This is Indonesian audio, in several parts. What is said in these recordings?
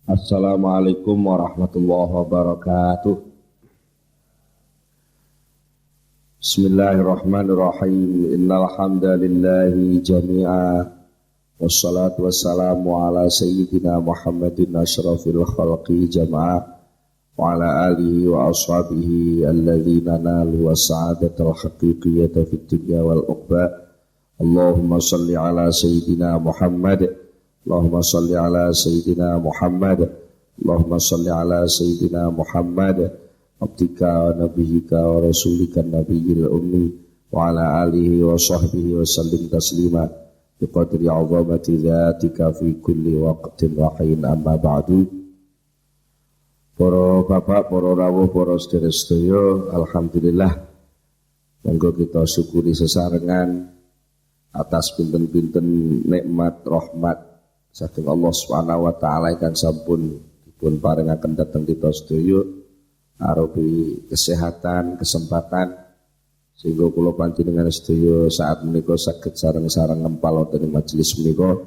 Assalamualaikum warahmatullahi wabarakatuh. Bismillahirrahmanirrahim. Innal hamdalillahi jami'a wassalatu wassalamu ala sayyidina Muhammadin asyrafil khalqi jama'a wa ala alihi wa ashabihi alladhina nalu was-sa'adatal haqiqiyyata fid dunya wal uqba. Allahumma salli ala sayyidina Muhammad. Allahumma salli ala Sayyidina Muhammad. Allahumma salli ala Sayyidina Muhammad abdika wa nabiyika wa rasulika nabiyil ummi wa ala alihi wa sahbihi wa sallim taslima biqadri azamati dhatika fi kulli waqtin wa hin amma ba'du. Para bapak, para rawuh, para sedherek, alhamdulillah monggo kita syukuri sesarengan atas pinten-pinten nikmat rahmat saking Allah Subhanahu wa taala ingkang sampun dipun paringaken dhateng kita sedaya arupi kesehatan, kesempatan sehingga kula panjenengan sedaya saat menika saged sareng-sareng ngempal wonten ing majelis menika.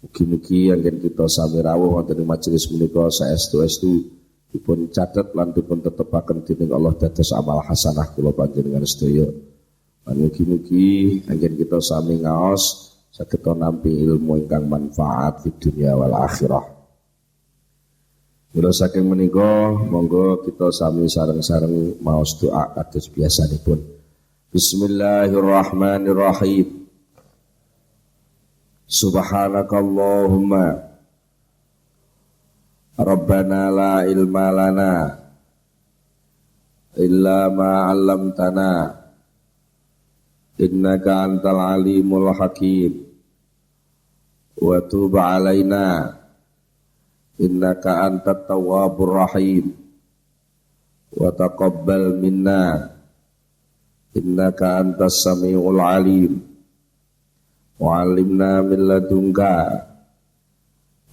Mugi-mugi anggen kita sami rawuh wonten ing majelis menika saestu-estu dipun catet lan dipun tetepaken dening Allah dados amal hasanah kula panjenengan sedaya. Mugi-mugi anggen kita sami ngaos saged nampi ilmu ingkang manfaat di dunia wal akhirah. Mula saking menika monggo kita sami sareng-sareng maos doa kados biasanipun. Bismillahirrahmanirrahim. Subhanakallahumma Rabbana la ilma lana illa ma 'allamtana innaka antal alimul hakim wa tub alaina innaka antat tawwabur rahim wa taqabbal minna innaka antas samiul alim wa 'allimna min ladunka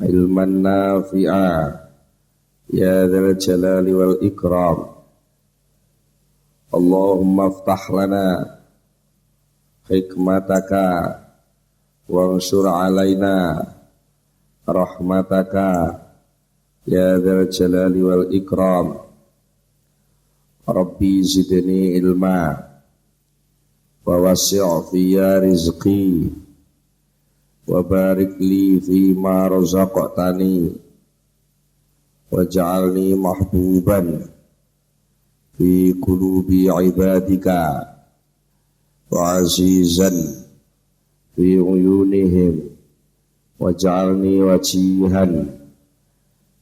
ilman nafi'a ya dzal jalali wal ikram. Allahumma iftah lana hikmataka wansur alaina rahmataka ya dzal jalali wal ikram. Rabbi zidni ilma wa wasi' fiyya rizqi wa barik li fi ma razaqtani waj'alni mahbuban fi qulubi ibadika wa azizan fi uyunihim waj'alni wajihan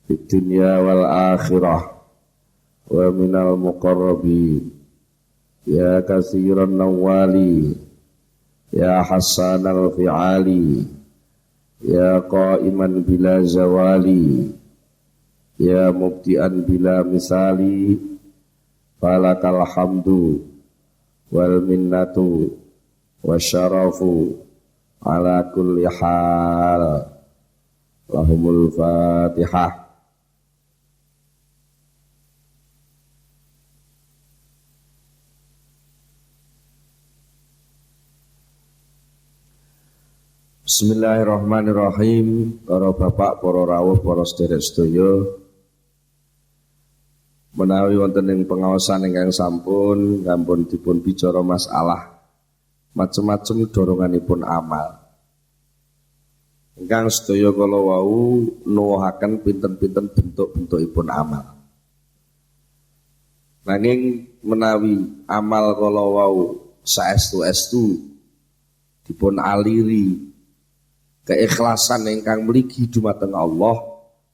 fid dunya wal akhirah wa minal muqarrabin ya katsiran nawali ya hasanal fi'ali ya qa'iman bila zawali ya mubtian bila misali falakal hamdu wal minnatu wasyarafu ala kulli hal. Lahumul Fatihah. Bismillahirrahmanirrahim. Para bapak, para rawuh, para sedherek sedaya, menawi wonten ing pengaosan ingkang sampun dipun bicara masalah macam-macam doronganipun amal. Ingkang sedaya kala wau nuwuhaken pinten-pinten bentuk-bentukipun amal. Nanging menawi amal kala wau saestu-estu dipun aliri keikhlasan ingkang mligi dumateng Allah,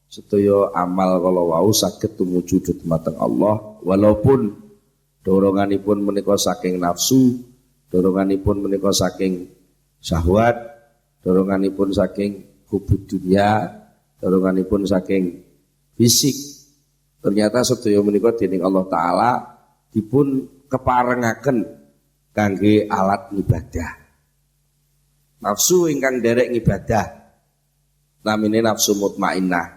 sedaya amal kala wau saged tumuju dumateng Allah walaupun doronganipun menika saking nafsu, doronganipun menika saking syahwat, doronganipun saking hubud dunya, doronganipun saking fisik. Ternyata sedaya menika dening Allah taala dipun keparengaken kangge alat ibadah. Nafsu ingkang derek ibadah namine nafsu mutmainnah.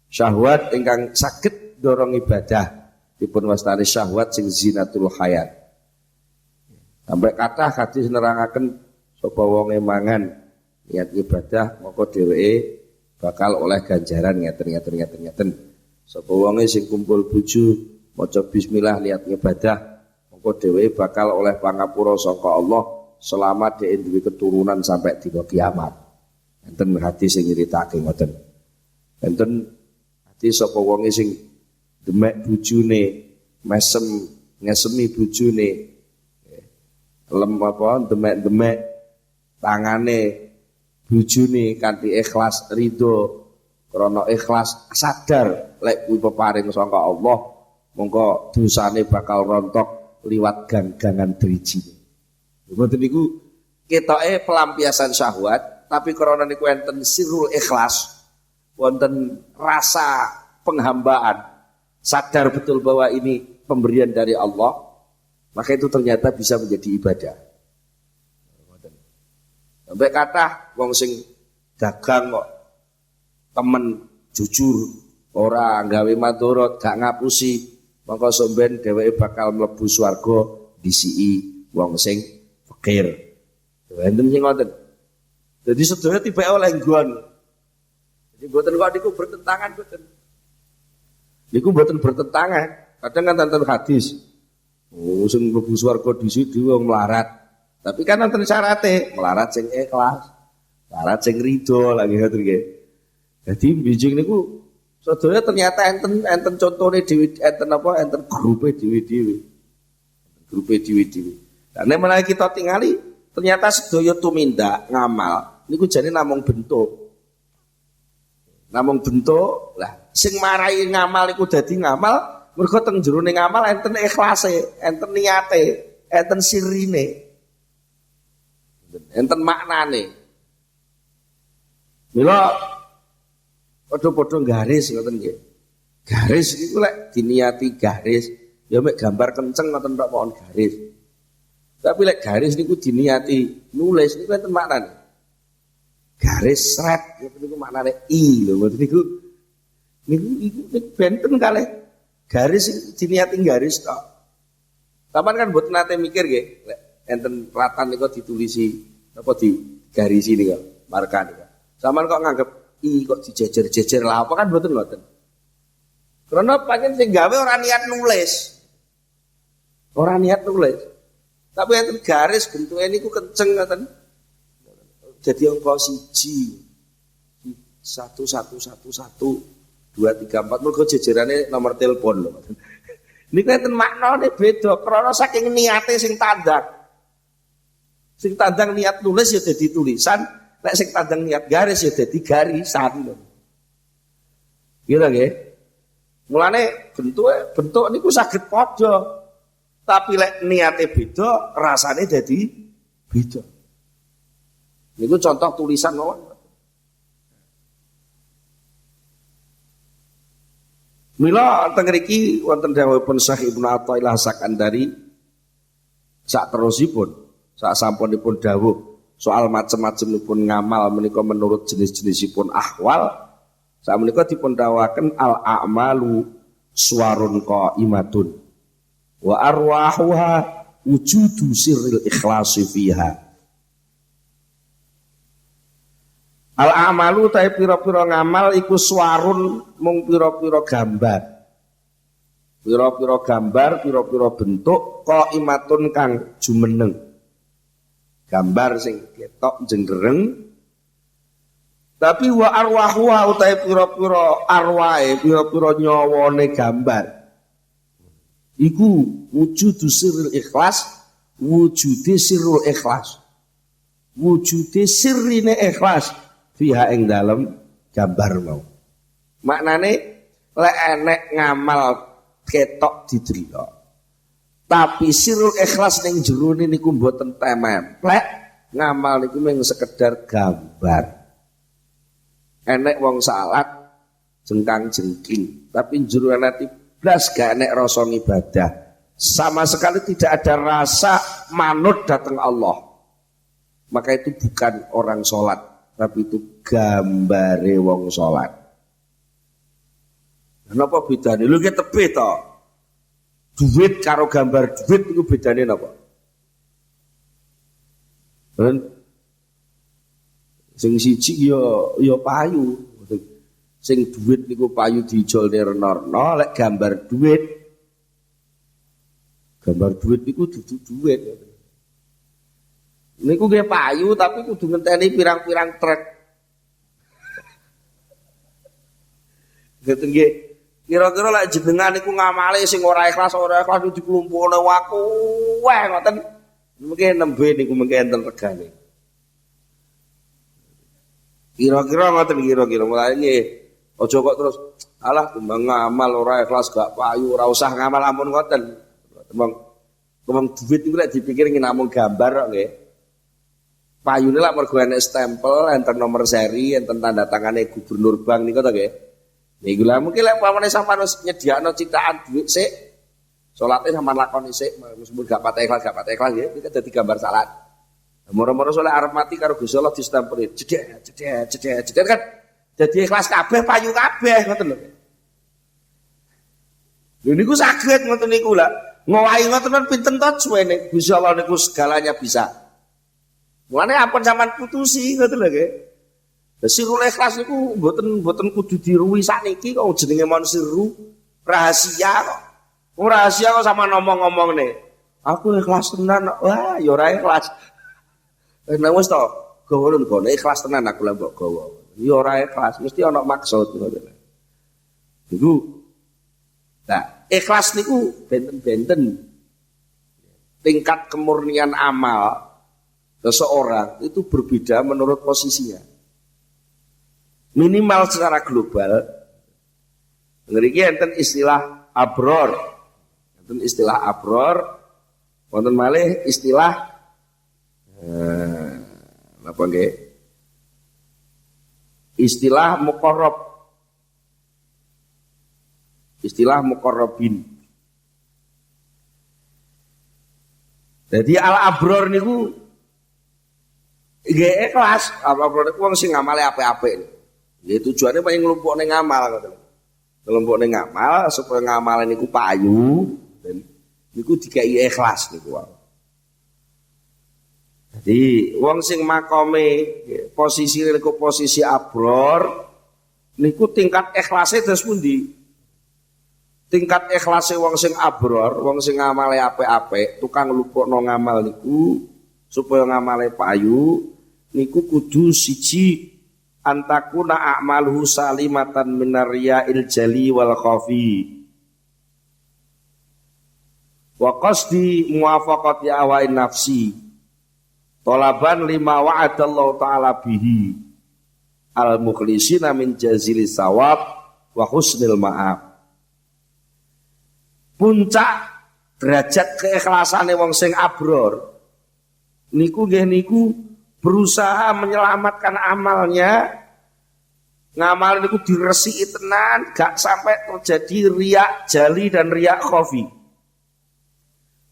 Syahwat ingkang saged dorong ibadah dipun wastani syahwat sing zinatul hayat. Sampai kathah hadis nerangaken sapa wong mangan niat ibadah moko dheweke bakal oleh ganjaran ngeten. Sapa wonge sing kumpul bojo maca bismillah niat ibadah, mongko dhewe bakal oleh pangapura saka Allah selama dhek duwe keturunan sampai dina kiamat. Enten hadis sing nyritake ngoten. Enten hadis sapa wonge sing demek bojone, ngesemi bojone, demek tangane bojone kanthi ikhlas ridho. Krana ikhlas sadar lek kuwi peparing saka Allah, mongko dosane bakal rontok liwat ganggangan drijine. Mboten niku ketoke pelampiasan syahwat, tapi krana niku enten sirrul ikhlas, wonten rasa penghambaan, sadar betul bahwa ini pemberian dari Allah, maka itu ternyata bisa menjadi ibadah. Sampai kata wong sing dagang kok temen jujur, ora gawe madorot, gak ngapusi, maka somben dheweke bakal mlebu swarga disiki wong sing fakir. Enten sing ngoten. Jadi sedaya tiba oleh nggon. Jadi mboten kok niku bertentangan mboten. Niku mboten bertentangan. Kadang kan enten hadis. Oh, sing mlebu swarga disiki wong melarat. Tapi kan enten syarate, melarat sing ikhlas, melarat sing ridho lagi ngoten nggih. Jadi bijing niku sedaya ternyata enten contone dhewe enten grupe dhewe-dhewe. Grupe dhewe-dhewe. Lah nek menawi kita tingali ternyata sedaya tumindak ngamal niku jane namung bentuk. Namung bentuk. Lah sing marai ngamal iku dadi ngamal mergo teng jerone ngamal enten ikhlase, enten niate, enten sirine. Enten maknane. Mila padha-padha garis ngoten nggih. Garis iku lek diniati garis, ya mek gambar kenceng ngoten tok mohon garis. Tapi lek garis niku diniati nulis niku enten maknane. Garis sret niku maknane i lho ngoten niku. Niku benten kalih garis diniati garis tok. Sampeyan kan mboten nate mikir nggih, lek enten ratan niku ditulisi apa digarisi niku marka niku. Sampeyan kok nganggep kok dijejer-jejer lah apa kan mboten ngoten. Karena pancen sing gawe ora niat nulis. Ora niat nulis. Tapi enten garis bentuke niku kenceng ngoten. Jadi angka 1 1 2 3 4 mergo jejerane nomor telepon lho. Niku enten maknane beda krana saking niate sing tandang. Sing tandang niat nulis ya dadi tulisan. Nek sing tandang niat garis ya dadi garisan lho. Gitu nggih. Mulane bentuk niku saged padha. Tapi lek niate beda, rasane dadi beda. Niku contoh tulisan mawon. Mila teng mriki wonten dawuhipun Syekh Ibnu Athaillah Sakandari sak terusipun, sak sampunipun dawuh soal macam-macamipun ngamal menika menurut jenis-jenisipun ahwal. Sak menika dipun dawuhaken al a'malu suwarun qaimatun wa arwahuha wujudu sirril ikhlasi fiha. Al a'malu ta pira-pira ngamal iku suwarun mung pira-pira gambar. Pira-pira gambar, pira-pira bentuk qaimatun kang jumeneng. Gambar sing ketok jenggereng, tapi wa arwahuha utahe pira-pira arwahe, pira-pira nyawane gambar iku wujudu sirril ikhlas, wujude sirrul ikhlas, wujude sirrine ikhlas fiha ing dalem gambar mau. Maknane lek enek ngamal ketok didelok, tapi sirul ikhlas ning jerone niku mboten templek, ngamal niku mung sekedar gambar. Enek wong salat jengkang-jengking, tapi jerone blas gak enek rasa ibadah. Sama sekali tidak ada rasa manut datang Allah. Maka itu bukan orang sholat, tapi itu gambare wong sholat. Kenapa bedane? Lho ki tebih to. Duit karo gambar duit itu bedane napa? Sing siji ya payu, Sing duit niku payu dijolne renorno, lek gambar duit. Gambar duit niku dudu duit. Niku nggih payu tapi kudu ngenteni pirang-pirang trek. Ngoten nggih. Kira-kira lek jenengan niku ngamale sing ora ikhlas diklumpukne waku weh ngoten. Mungkin nembe niku mengke enten regane. Kira-kira ngoten kira-kira mulai nggih. Aja kok terus alah timbang ngamal ora ikhlas gak payu ora usah ngamal ampun ngoten. Timbang duit iku lek dipikir namung gambar kok nggih. Payune lak mergo enek stempel, enten nomor seri, enten tanda tangane gubernur bank niku to nggih. Niku lah mungkin lek pamane sampean wis nyediakno citakan duit sik, salate sampean lakoni sik, meskipun gak patah ikhlas nggih, iki dadi gambar salat. Moro-moro saleh arep mati karo Gusti Allah distempeli, jedhet kan dadi ikhlas kabeh, payu kabeh ngoten lho. Lho niku saged ngoten niku lah. Ngowahi ngoten pinten to suwene Gusti Allah niku segalanya bisa. Mulane ampun sampean putusi ngoten lho nggih. Sirul ikhlas niku mboten kudu diruwi sakniki kok jenenge mon siru rahasia kok. Rahasia kok sama ngomong-ngomongne. Aku ikhlas tenan. Wah, ya ora ikhlas. Nek wis to, gawa ngono ikhlas tenan aku lah mbok gawa. Ya ora ikhlas, mesti ana maksud ngoten. Niku. Nah, ikhlas niku benten-benten. Tingkat kemurnian amal seseorang itu berbeda menurut posisinya. Minimal secara global, ngriki enten istilah abror, enten istilah abror, wonten malih istilah apa nggih? Istilah muqarrab, istilah muqarrabin. Jadi al abror niku nggih ikhlas, abror niku wong sing ngamale apik-apik. Ya tujuannya pengen ngelumpukne ngamal ngoten. Ngelumpukne ngamal supaya ngamal niku payu dan niku dikai ikhlas niku. Jadi wong sing makome posisi niku posisi abror niku tingkat ikhlase terus pundi? Tingkat ikhlase wong sing abror, wong sing ngamale apik-apik, tukang ngelumpukno ngamal niku supaya ngamale payu niku kudu siji antakuna a'maluhu salimatan minariya'il jali wal khafi wa qasdi muwafaqati awain nafsi talaban lima wa'adallahu ta'ala bihi al mukhlisina min jazilis sawab wa husnil ma'ab. Puncak derajat keikhlasane wong sing abror niku nggih niku berusaha menyelamatkan amalnya, ngamal niku diresiki tenan, gak sampai terjadi riak jali dan riak khafi.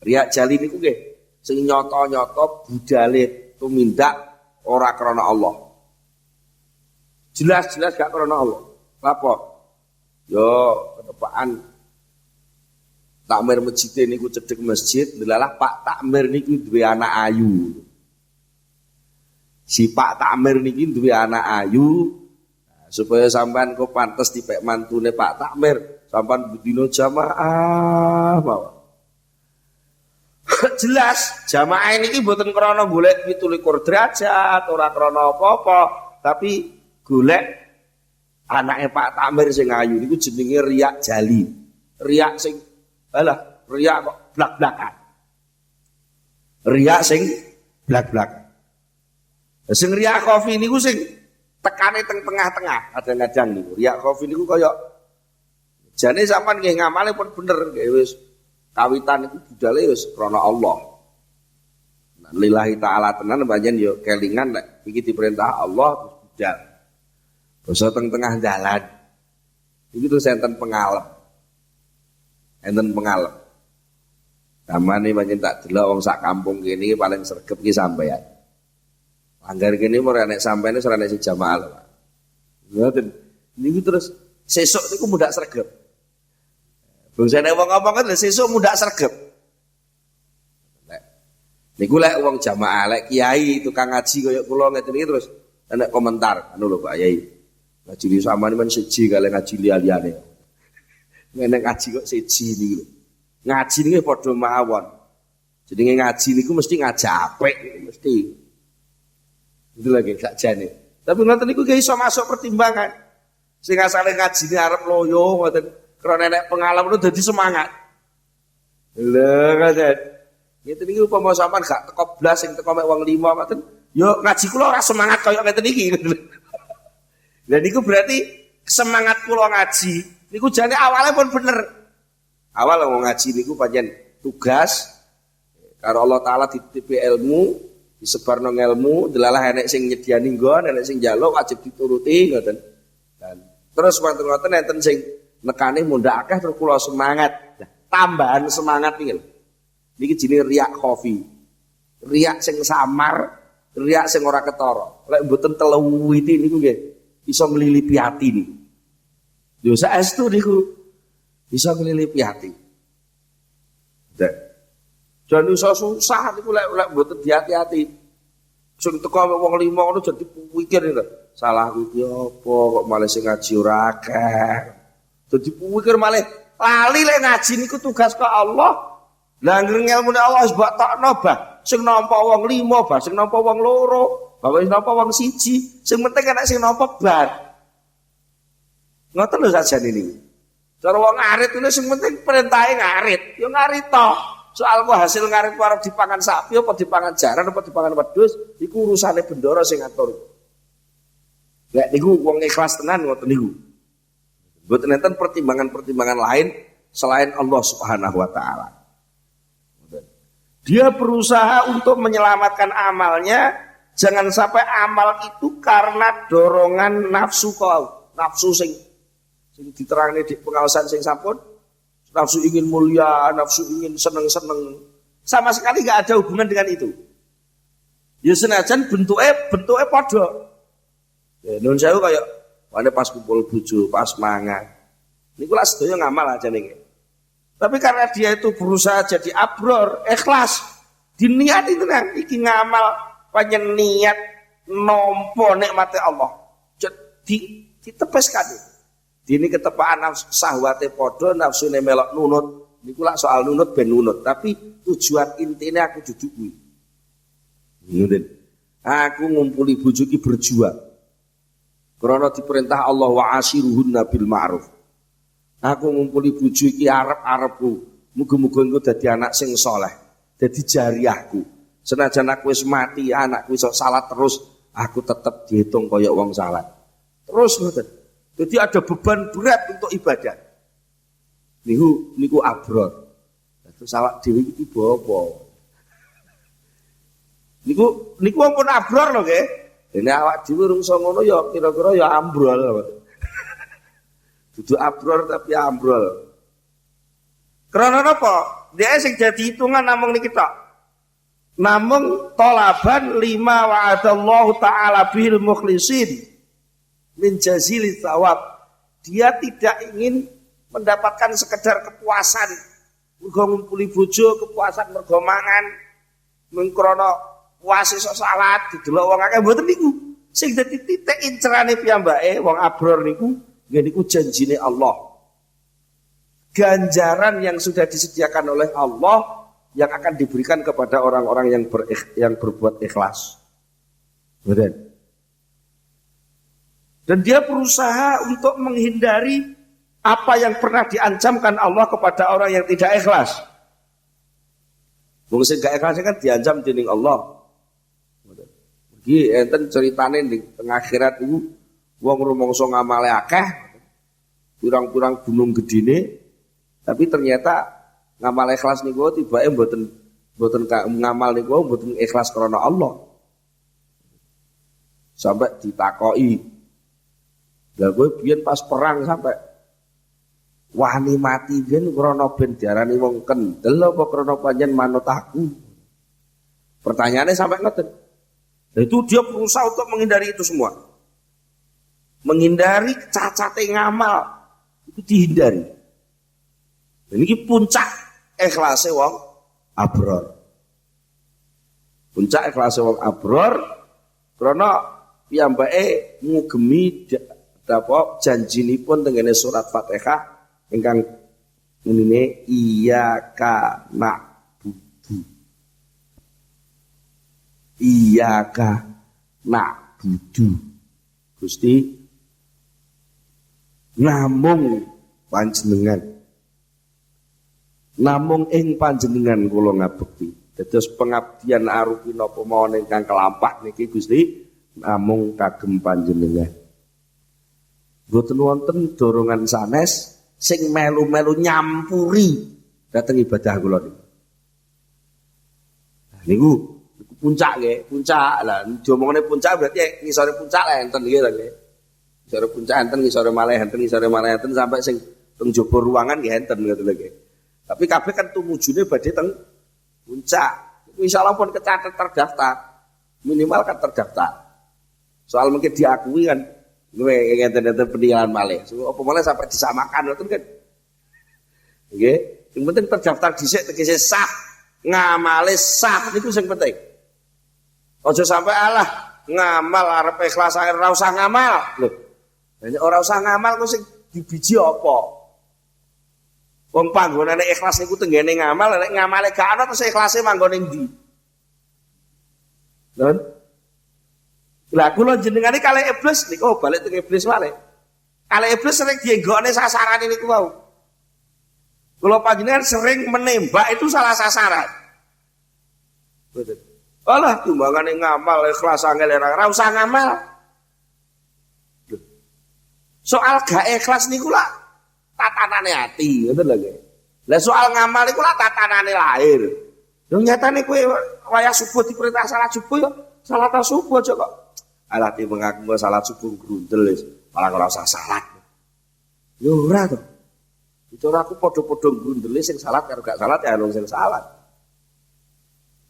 Riak jali niku nggih sing nyoto-nyoto budale tumindak ora krana Allah. Jelas-jelas gak krana Allah. Lapo? Yo ketepaan takmir masjid niku cedhek masjid, delalah Pak Takmir niku duwe anak ayu. Si Pak Takmir niki duwe anak ayu, supaya sampean kok pantes dipek mantune Pak Takmir, sampean bedino jamaah mawon. Jelas jamaah niki mboten krana golek 17 derajat, ora krana apa-apa, tapi golek anake Pak Takmir sing ayu niku jenenge riak jali. Riak sing riak kok blak-blakan. Riak sing blak-blakan. Sing riak kopi niku sing tekane teng tengah-tengah kadang-kadang niku. Riak kopi niku kaya jane sampean nggih ngamale pun bener nggih wis kawitan niku budale wis krana Allah. Nah, lillahi taala tenan panjen yo kelingan nek iki diperintah Allah budal. Basa teng tengah dalan. Iki terus enten pengalem. Enten pengalem. Kamane panjen tak delok wong sak kampung kene paling sregep ki sampeyan. Anggar kene ora nek sampene ora nek jamaah lho, Pak. Ngoten. Niku terus sesuk niku mudak sregep. Bangsane wong ngomong kan sesuk mudak sregep. Niku lek wong jamaah, lek kiai tukang ngaji kaya kula ngeten iki terus enek komentar anu lho Pak Yai. Ngaji li samane men siji kali ngaji liya-liyane. Ngene ngaji kok siji niku. Ngaji niki padha mawon. Jenenge ngaji niku mesti ngajak apik mesti. Itu lagi sakjane. Tapi ngoten niku ki iso masuk pertimbangan. Sing asale ngajine arep loyo ngoten krana nek pengalaman dadi semangat. Lha ngoten. Ngeten iki upama sampean gak teko blas sing teko mek wong 5 ngoten, yo ngaji kula ora semangat kaya ngeten iki. Lah niku berarti semangat kula ngaji niku jane awalnya pun bener. Awal wong ngaji niku pancen tugas karo Allah taala dititipi ilmu, disebarno ilmu, delalah enek sing nyediani nggon, enek sing njaluk wajib dituruti ngoten. Dan terus wonten-wonten enten sing nekane mundhak akeh terus kula semangat. Nah, tambahan semangat iki lho. Niki jenenge riak khofi. Riak sing samar, riak sing ora ketara. Lek mboten teluwiti niku nggih iso nglilipi ati niku. Yo saestu niku iso nglilipi ati. Jan iso susah niku lek mboten diati-ati. Sing teko wong 5 ngono jadi pikir lho. Salah iki apa kok malah sing ngaji ora akeh. Dadi pikir malah lali lek ngaji niku tugas kok Allah. Lah ngilmune Allah wis mbok tokno bah. Sing nampa wong 5 bah, sing nampa wong 2, bah sing nampa wong 1. Sing penting enek sing nampa bar. Ngoten lho sajane niku. Cara wong ngarit itu sing penting perintahe ngarit. Yo ngarit tok. Soal kok hasil ngarit arep dipangan sapi apa dipangan jaran apa dipangan wedhus iku urusane bendara sing ngatur. Lek niku wong ikhlas tenan ngoten niku. Mboten enten pertimbangan-pertimbangan lain selain Allah Subhanahu wa taala. Dia berusaha untuk menyelamatkan amalnya, jangan sampai amal itu karena dorongan nafsu kau, nafsu sing diterangane di pengawasan sing sampun, nafsu ingin mulia, nafsu ingin seneng-seneng, sama sekali nggak ada hubungan dengan itu. Ya senajan bentuknya padha. Ya nun sewu kayak wane pas kumpul bojo, pas mangan. Niku lak sedaya ngamal aja nih. Tapi karena dia itu berusaha jadi abror, ikhlas, diniati tenan iki ngamal panjen niat nampa nikmate Allah. Jadi ditepeskan. Dini ketepaan sahwate padha, nafsune melok nunut. Niku lak soal nunut ben nunut, tapi tujuan intine aku duduk kuwi. Ngoten. Aku ngumpuli bojo iki berjuang. Karena diperintah Allah wa ashiruhunna bil ma'ruf. Aku ngumpuli bojo iki arep-arepku. Muga-muga engko dadi anak sing saleh, dadi jariahku. Senajan aku wis mati, anakku iso salat terus, aku tetep dihitung kaya wong salat. Terus ngoten. Jadi ada beban berat untuk ibadah. Niku abror. Terus awak dhewe iki apa? Niku ampun abror lho nggih. Dene awak dhewe rungsa ngono ya kira-kira ya ambrol. Dudu abror tapi ambrol. Karena apa? Dia sing dadi hitungan namung niki tok. Namung talaban lima wa'adallahu ta'ala bil mukhlisin min jazili thawab. Dia tidak ingin mendapatkan sekedar kepuasan. Mergo ngumpuli bojo, kepuasan mergo mangan, mengkrono puasa iso salat, didelok wong akeh mboten niku. Sing dadi titik incerane piyambake wong abror niku nggih niku janjine Allah. Ganjaran yang sudah disediakan oleh Allah yang akan diberikan kepada orang-orang yang berbuat ikhlas. Dan dia berusaha untuk menghindari apa yang pernah diancamkan Allah kepada orang yang tidak ikhlas. Wong sing gak ikhlas kan diancam dening Allah. Iki enten ceritane di tengah akhirat iku wong rumangsa ngamale akeh, pirang-pirang gunung gedine, tapi ternyata ngamal ikhlas niku tibake mboten ngamal niku mboten ikhlas karena Allah. Sampai ditakoki. Lah kowe biyen pas perang sampai wani mati biyen krana ben diarani wong kendel apa krana panjen manut aku? Pertanyaannya sampai ngoten. Nah, itu dia berusaha untuk menghindari itu semua. Menghindari cacate ngamal itu dihindari. Dan ini puncak ikhlase wong abror. Puncak ikhlase wong abror karena piyambake ngugemi Apa janjinipun tengene surat Fatihah ingkang menine iyyaka na'budu. Iyyaka na'budu. Gusti namung panjenengan. Namung ing panjenengan kula ngabekti. Dados pengabdian arupi napa mawon ingkang kelampah niki Gusti namung kagem panjenengan. Mboten wonten dorongan sanes sing melu-melu nyampuri dhateng ibadah kula niku. Niku puncak nggih, puncak. Lah diomongane puncak berarti ngisore puncak lah enten nggih to nggih. Ngisore puncak enten, ngisore malih enten, ngisore malih enten sampai sing teng jaba ruangan nggih enten ngoten lho nggih. Tapi kabeh kan tumujune badhe teng puncak. Insyaallah pun kecatet terdaftar. Minimal kan terdaftar. Soal mungkin diakui kan gue ngenten-ngenten penilaian malih. So, apa malih sampai disamakan ngoten kan. Nggih, yang penting terdaftar dhisik tegese sah. Ngamale sah niku sing penting. Aja sampai alah ngamal arep ikhlas ora usah ngamal. Lho. Ora usah ngamal kok sing dibiji apa? Wong panggonane ikhlas niku tenggene ngamal, nek ngamale gak ana terus ikhlase manggon ning ndi? Lho. Lah kula jenengane kalih iblis niku balik teng iblis malih. Kalih iblis sering dienggokne sasaran niku wau. Kula panjenengan sering menembak itu salah sasaran. Betul. Alah timbangane ngamal ikhlas angel ora usah ngamal. Soal gak ikhlas niku lah tatanane ati, ngoten lho nggih. Lah soal ngamal iku lah tatanane lahir. Yo nyatane kowe wayah subuh diperintah salat subuh yo salat subuh aja kok. Alah ti mengaku salat subuh grundel wis, malah ora usah salat. Yo ora to. Itu aku padha-padha grundele sing salat karo gak salat ya sing salat.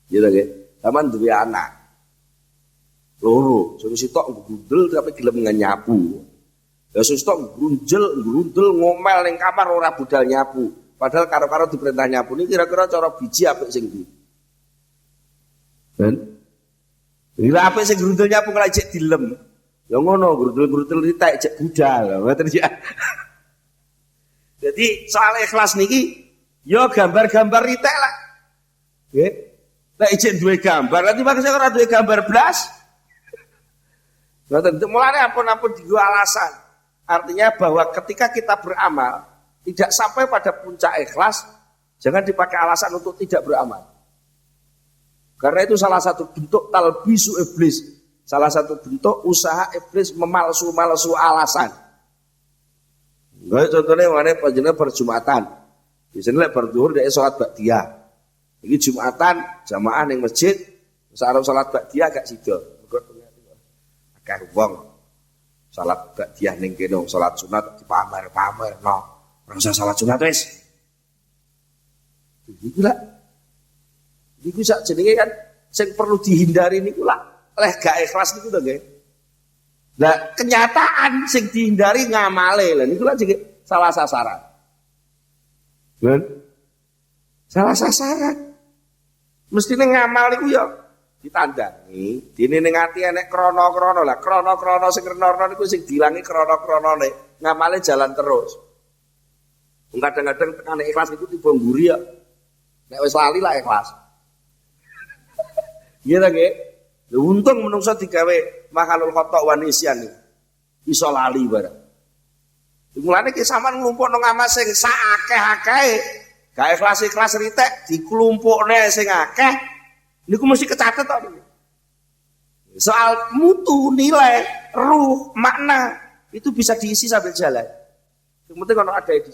Gitu nggih. Sampeyan duwe anak. Loro, sing sitok grundel tapi gelem nyapu. Ya sustok grundel ngomel ning kamar ora budal nyapu. Padahal karo-karo diperintah nyapu ini kira-kira cara biji apik sing ndi. Ben. Ila apik sing grundel nyapu kala jek dilem. Ya ngono, grundel-grundel ritek jek budal. Ngoten ya. Jadi soal ikhlas niki ya gambar-gambar ritek lah. Nggih. Nek jek duwe gambar, nanti maksa ora duwe gambar blas. Ngoten mulane ampun-ampun digo alasan. Artinya bahwa ketika kita beramal tidak sampai pada puncak ikhlas, jangan dipakai alasan untuk tidak beramal. Karena itu salah satu bentuk talbisu iblis, salah satu bentuk usaha iblis memalsu-malsu alasan. Contohnya mana panjenengan berjumatan, biasanya berduhur dari sholat ba'diyah. Ini jumatan jamaah ning masjid, sareng sholat ba'diyah gak sida. Akeh wong salat ba'diyah ning kene salat sunat dipamer-pamer no. Ora usah salat sunat wis. Iku lah. Iku sak jenenge kan sing perlu dihindari niku lah leh gak ikhlas niku to nggih. Lah kenyataan sing dihindari ngamale. Lah niku lah jenenge salah sasaran. Ben. Salah sasaran. Mestine ngamal niku ya ditandangi, dene ning ati enek krana-krana. Lah krana-krana sing rena-rena niku sing dilangi krana-kranane, ngamale jalan terus. Kadang-kadang tekane ikhlas niku tiba mburi ya. Nek wis lali lah ikhlas. Iya ta nggih? Lha untung menungso digawe makalul khata wa nisyan iki. Iso lali bareng. Mulane ki sampean nglumpukno ngamal sing sak akeh-akehe, gak ikhlas-ikhlas ritek diklumpukne sing akeh. Niku mesti kecatet tok niku. Soal mutu, nilai, ruh, makna itu bisa diisi sambil jalan. Yang penting kalau ada di.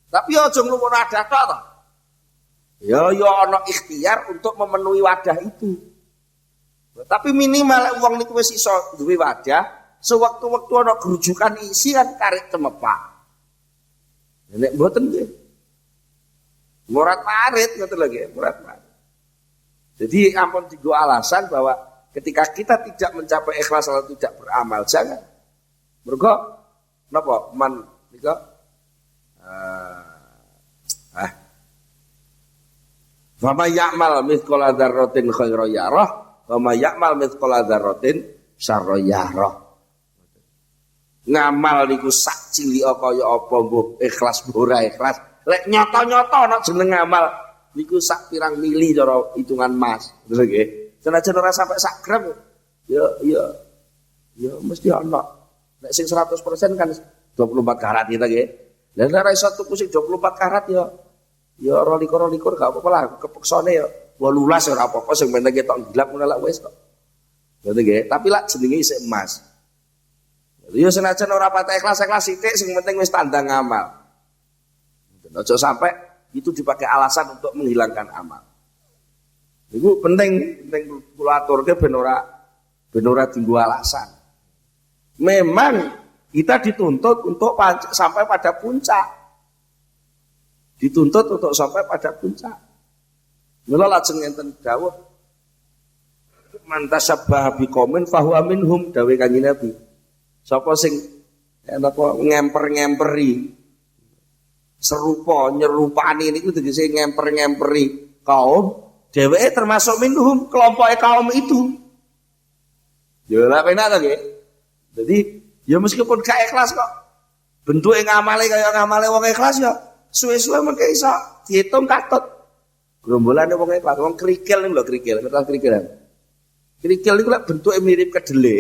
Tapi ya aja nglumpukno ada tok to. Ya ana ikhtiar untuk memenuhi wadah itu. Tapi minimal wong niku wis iso duwe wadah, sewaktu-waktu ana gerujukan isi kan karek temepak. Nek mboten nggih. Murat parit ngoten lho nggih, murat parit. Jadi ampun digo alasan bahwa ketika kita tidak mencapai ikhlas atau tidak beramal, jangan. Mergo napa man nika wa may ya'mal mithqala dzarratin khairan yarah wa may ya'mal mithqala dzarratin syarran yarah. Ngamal niku sak cilik kaya apa mbok ikhlas ora ikhlas. Lek nyata-nyata ana jeneng ngamal niku sak pirang mili cara hitungan mas. Terus nggih. Senajan ora sampai sak gram ya mesti ana. Nek sing 100% kan 24 karat kita nggih. Lah nek ora iso tuku sing 24 karat ya 22 gak apa-apa lah, kepeksane ya 18 ora apa-apa sing penting ketok gilap ngono lak wis kok. Ngoten nggih, tapi lak jenenge isih emas. Ya senajan ora patah ikhlas-ikhlas sithik sing penting wis tanda ngamal. Ojo sampai itu dipakai alasan untuk menghilangkan amal. Itu penting kula aturke ben ora dienggo alasan. Memang kita dituntut untuk sampai pada puncak. Dituntut untuk sampai pada puncak. Mula lajeng enten dawuh man tasabbaha biqaumin fahuwa minhum dawuh Kanjeng Nabi. Sapa sing ngemper-ngemperi serupa nyerupani niku tegese ngemper-ngemperi kaum dheweke termasuk minhum kelompoke kaum itu. Ya lha penak to nggih. Jadi ya meskipun gak ikhlas kok bentuke ngamale kaya ngamale wong ikhlas ya suwe-suwe mengke iso diitung katut. Grombolane wong ikhlas wong krikil niku lho krikil, ngerti krikilan. Krikil niku lek bentuke mirip kedele.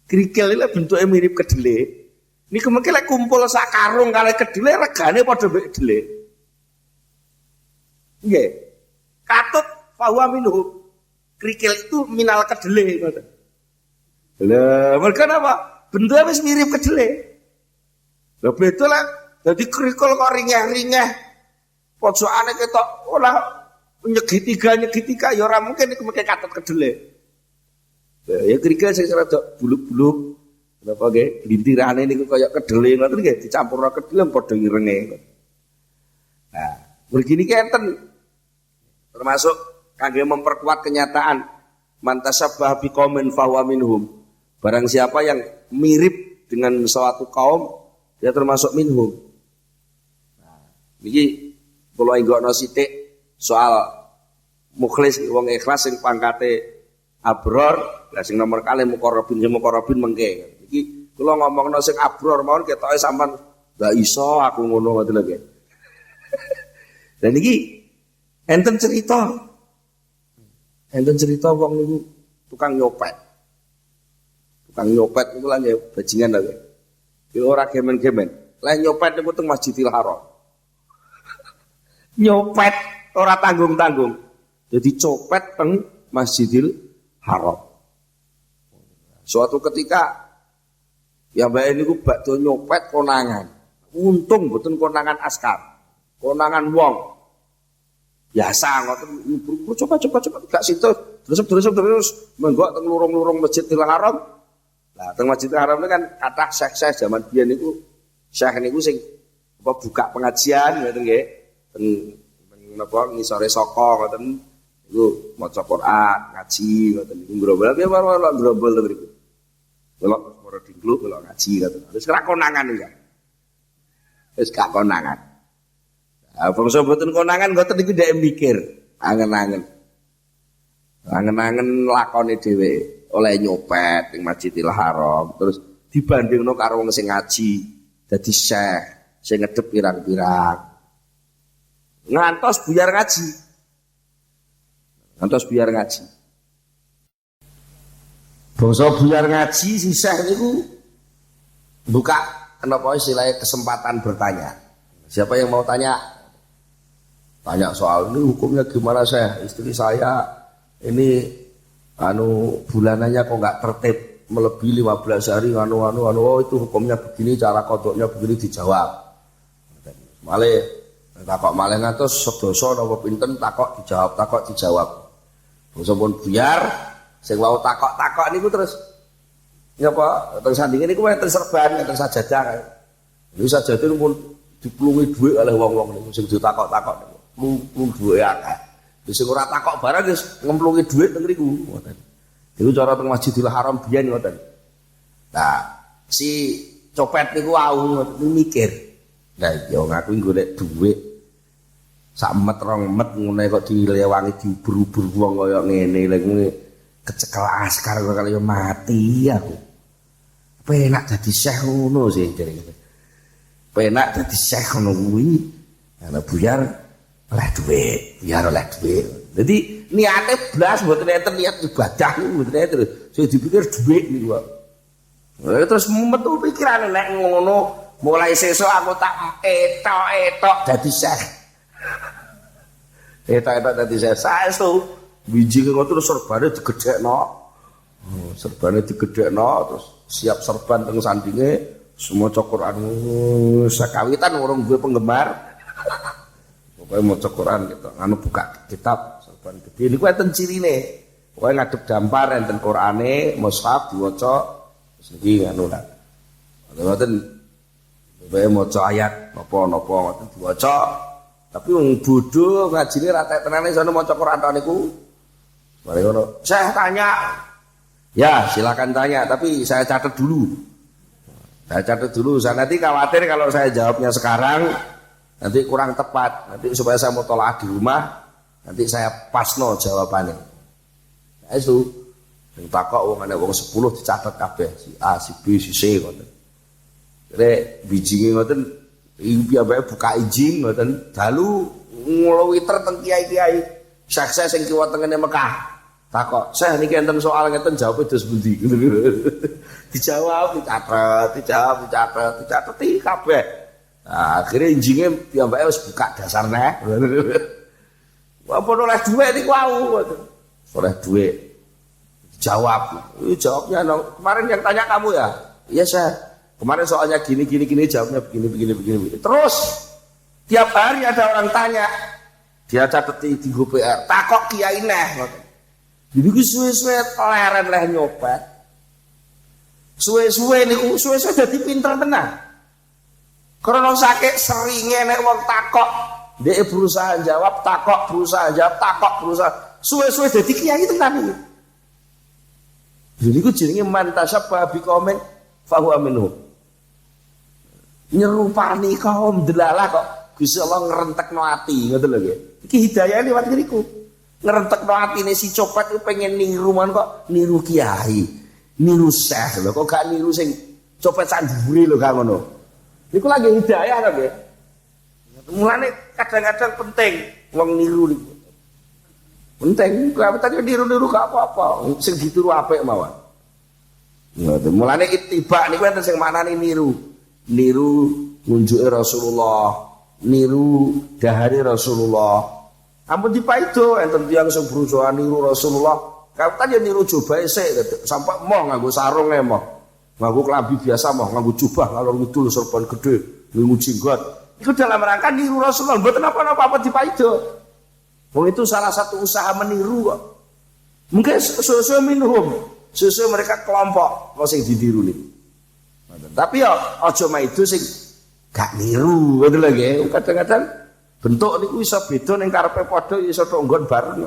Krikil iki bentuke mirip kedele. Niku mengke lek kumpul sak karung kali kedele regane padha mbek kedele. Nggih. Katut fahuwa minhu. Krikil itu minal kedele ngoten. Lah, mereka apa? Bentuknya wis mirip kedele. Lah beda lah. Dadi krikil kok ringeh-ringeh. Pojokane ketok ora nyegitiga ya ora mungkin iku mengke katut kedele. Ya krikil sing rada buluk-buluk. Napa nggih? Lintirane niku kaya kedele ngoten nggih dicampurna kedele padha irenge. Nah, begini ki enten termasuk kangge memperkuat kenyataan man tasabbaha biqaumin fahuwa minhum. Barang siapa yang mirip dengan suatu kaum dia termasuk minhum. Nah, iki kula enggokno sithik soal mukhlis wong ikhlas sing pangkate abror, lah sing nomor kali muqarrabin mengke. Iki kula ngomongno sing abror mawon ketoke sampean ndak iso aku ngono ngoten lho nggih. Dan iki enten cerita wong niku tukang nyopet. Tukang nyopet niku lan bajingan lho nggih. Iki ora gemen-gemen. Lah nyopet niku teng Masjidil Haram. Nyopet ora tanggung-tanggung. Jadi copet teng Masjidil Haram. Suatu ketika ya mbak ini ku bakdo nyopet konangan. Untung betul konangan askar, konangan wong. Biasa ngoten coba gak situ terus menggok teng lurung-lurung Masjidil Haram. Lah teng Masjidil Haram itu kan kathah syekh-syekh zaman biyen niku syekh niku sing apa buka pengajian ngoten nggih. Teng napa ngisore saka ngoten niku maca Quran, ngaji ngoten niku grombol piye ora grombol to niku. Delok ora dingkluk delok ngaji ngoten. Wis ora konangan ya. Wis gak konangan. Nah, bangsa mboten konangan mboten niku dhek mikir, angen-angen. Angen-angen lakone dhewe oleh nyopet ning Masjidil Haram, terus dibandingno karo wong sing ngaji, dadi syekh sing ngedep pirang-pirang. Ngantos buyar ngaji. Bangsa buyar ngaji si syekh niku buka kenapa istilahnya kesempatan bertanya. Siapa yang mau tanya? Tanya soal ini hukumnya gimana saya? Istri saya ini bulanannya kok nggak tertib melebihi 15 hari oh itu hukumnya begini, cara kodoknya begini dijawab. Takok malih ngantos sedoso napa pinten takok dijawab. Bangsa pun buyar sing wau takok niku terus nyapa teng sandinge niku wonten serban, wonten sajadah. Niku sajadah pun diplungi dhuwit oleh wong-wong niku sing ditakok-takok niku. Plung dhuwit akeh. Wis sing ora takok barang wis ngemplungi dhuwit teng niku ngoten. Niku cara teng Masjidil Haram biyen ngoten. Nah, si copet niku wau mikir. Lah ya ngaku golek dhuwit sak met rong met ngene kok dilewangi diuber-uber wong kaya ngene lha kecekel askar kok kaya mati aku. penak dadi syekh ngono sih jare. Penak dadi syekh ngono kuwi ana buyar oleh dhuwit, buyar oleh dhuwit. Dadi niate blas mboten enten niat ibadah niku mboten enten. Sing dipikir dhuwit niku kok. Terus metu pikirane nek ngono mulai sesuk aku tak etok-etok dadi syekh. Etok-etok dadi syekh. Saestu biji ngono terus serbane digedhekno. Serbane digedhekno terus siap serban teng sandinge semua Quran sakawitan urung duwe penggemar. Pokoke maca Quran gitu. Anu buka kitab serban gede niku enten cirine. Pokoke ngadep dampar enten Qurane, mushaf diwaca terus niki anu lah. Ngoten pokoke maca ayat napa-napa ngoten diwaca. Tapi wong bodho ngajine ra tek tenane sono maca Quran ta niku. Mari ngono. Saya tanya. Ya, silakan tanya, tapi saya catat dulu. Saya catat dulu, saya nanti khawatir kalau saya jawabnya sekarang nanti kurang tepat. Nanti supaya saya mau tolak di rumah, nanti saya pasno jawabannya. Nah, itu yang takok wong ana wong 10 dicatat kabeh, si A, si B, si C ngoten. Jadi bijinge ngoten iki piyambake buka izin ngoten dalu ngulowiter teng kiai-kiai sukses sing kiwa tengene Mekah. Takok, saya niki enten soal ngeten jawab dos pundi. Dijawab, dicatet kabeh. Nah, akhirnya injinge piyambake wis buka dasarnya. Apa oleh dhuwit niku wau. Oleh dhuwit. Dijawab. Jawabnya kemarin yang tanya kamu ya? Iya, saya. Kemarin soalnya gini jawabnya begini. Terus tiap hari ada orang tanya. Dia catet di PR. Takok kiai neh. Jadi ku suwe-suwe leren leh nyopet. Suwe-suwe niku suwe-suwe dadi pinter tenan. Karena sakit seringe nek wong takok, dhek berusaha jawab, takok berusaha jawab, takok berusaha. Suwe-suwe dadi kiai tenan iki. Jadi ku jenenge man tasyabbaha biqaumin fa huwa minhum. Nyerupani kaum delalah kok Gusti Allah ngrentekno ati, ngoten lho nggih. Iki hidayah liwat ngriku. Ngerentekno atine si copet itu pengen niru man kok niru kiai, niru syekh lho kok gak niru sing copet sandure lho gak ngono. Niku lagi hidayah to nggih. Mulane kadang-kadang penting wong niru niku. Penting kalau tadi niru-niru gak apa-apa, sing ditiru apik mawon. Ngoten. Mulane ittiba niku enten sing maknane niru. Niru ngunjuke Rasulullah, niru dahare Rasulullah. Ampun dipaido enten tiyang sing berusaha niru Rasulullah. Kapan ya niru jobahe sik sampai moh nganggo sarung moh. Nganggo klambi biasa moh, nganggo jubah ngalor ngidul serban gede, nganggo jenggot. Itu dalam rangka niru Rasulullah, mboten apa-apa dipaido. Wong itu salah satu usaha meniru kok. Mungkin sesuai minhum, sesuai mereka kelompok kok sing ditiru niku. Tapi ya aja maido sing gak niru ngoten lho nggih. Kadang-kadang bentuk niku iso beda ning karepe padha iso tok nggon bareng.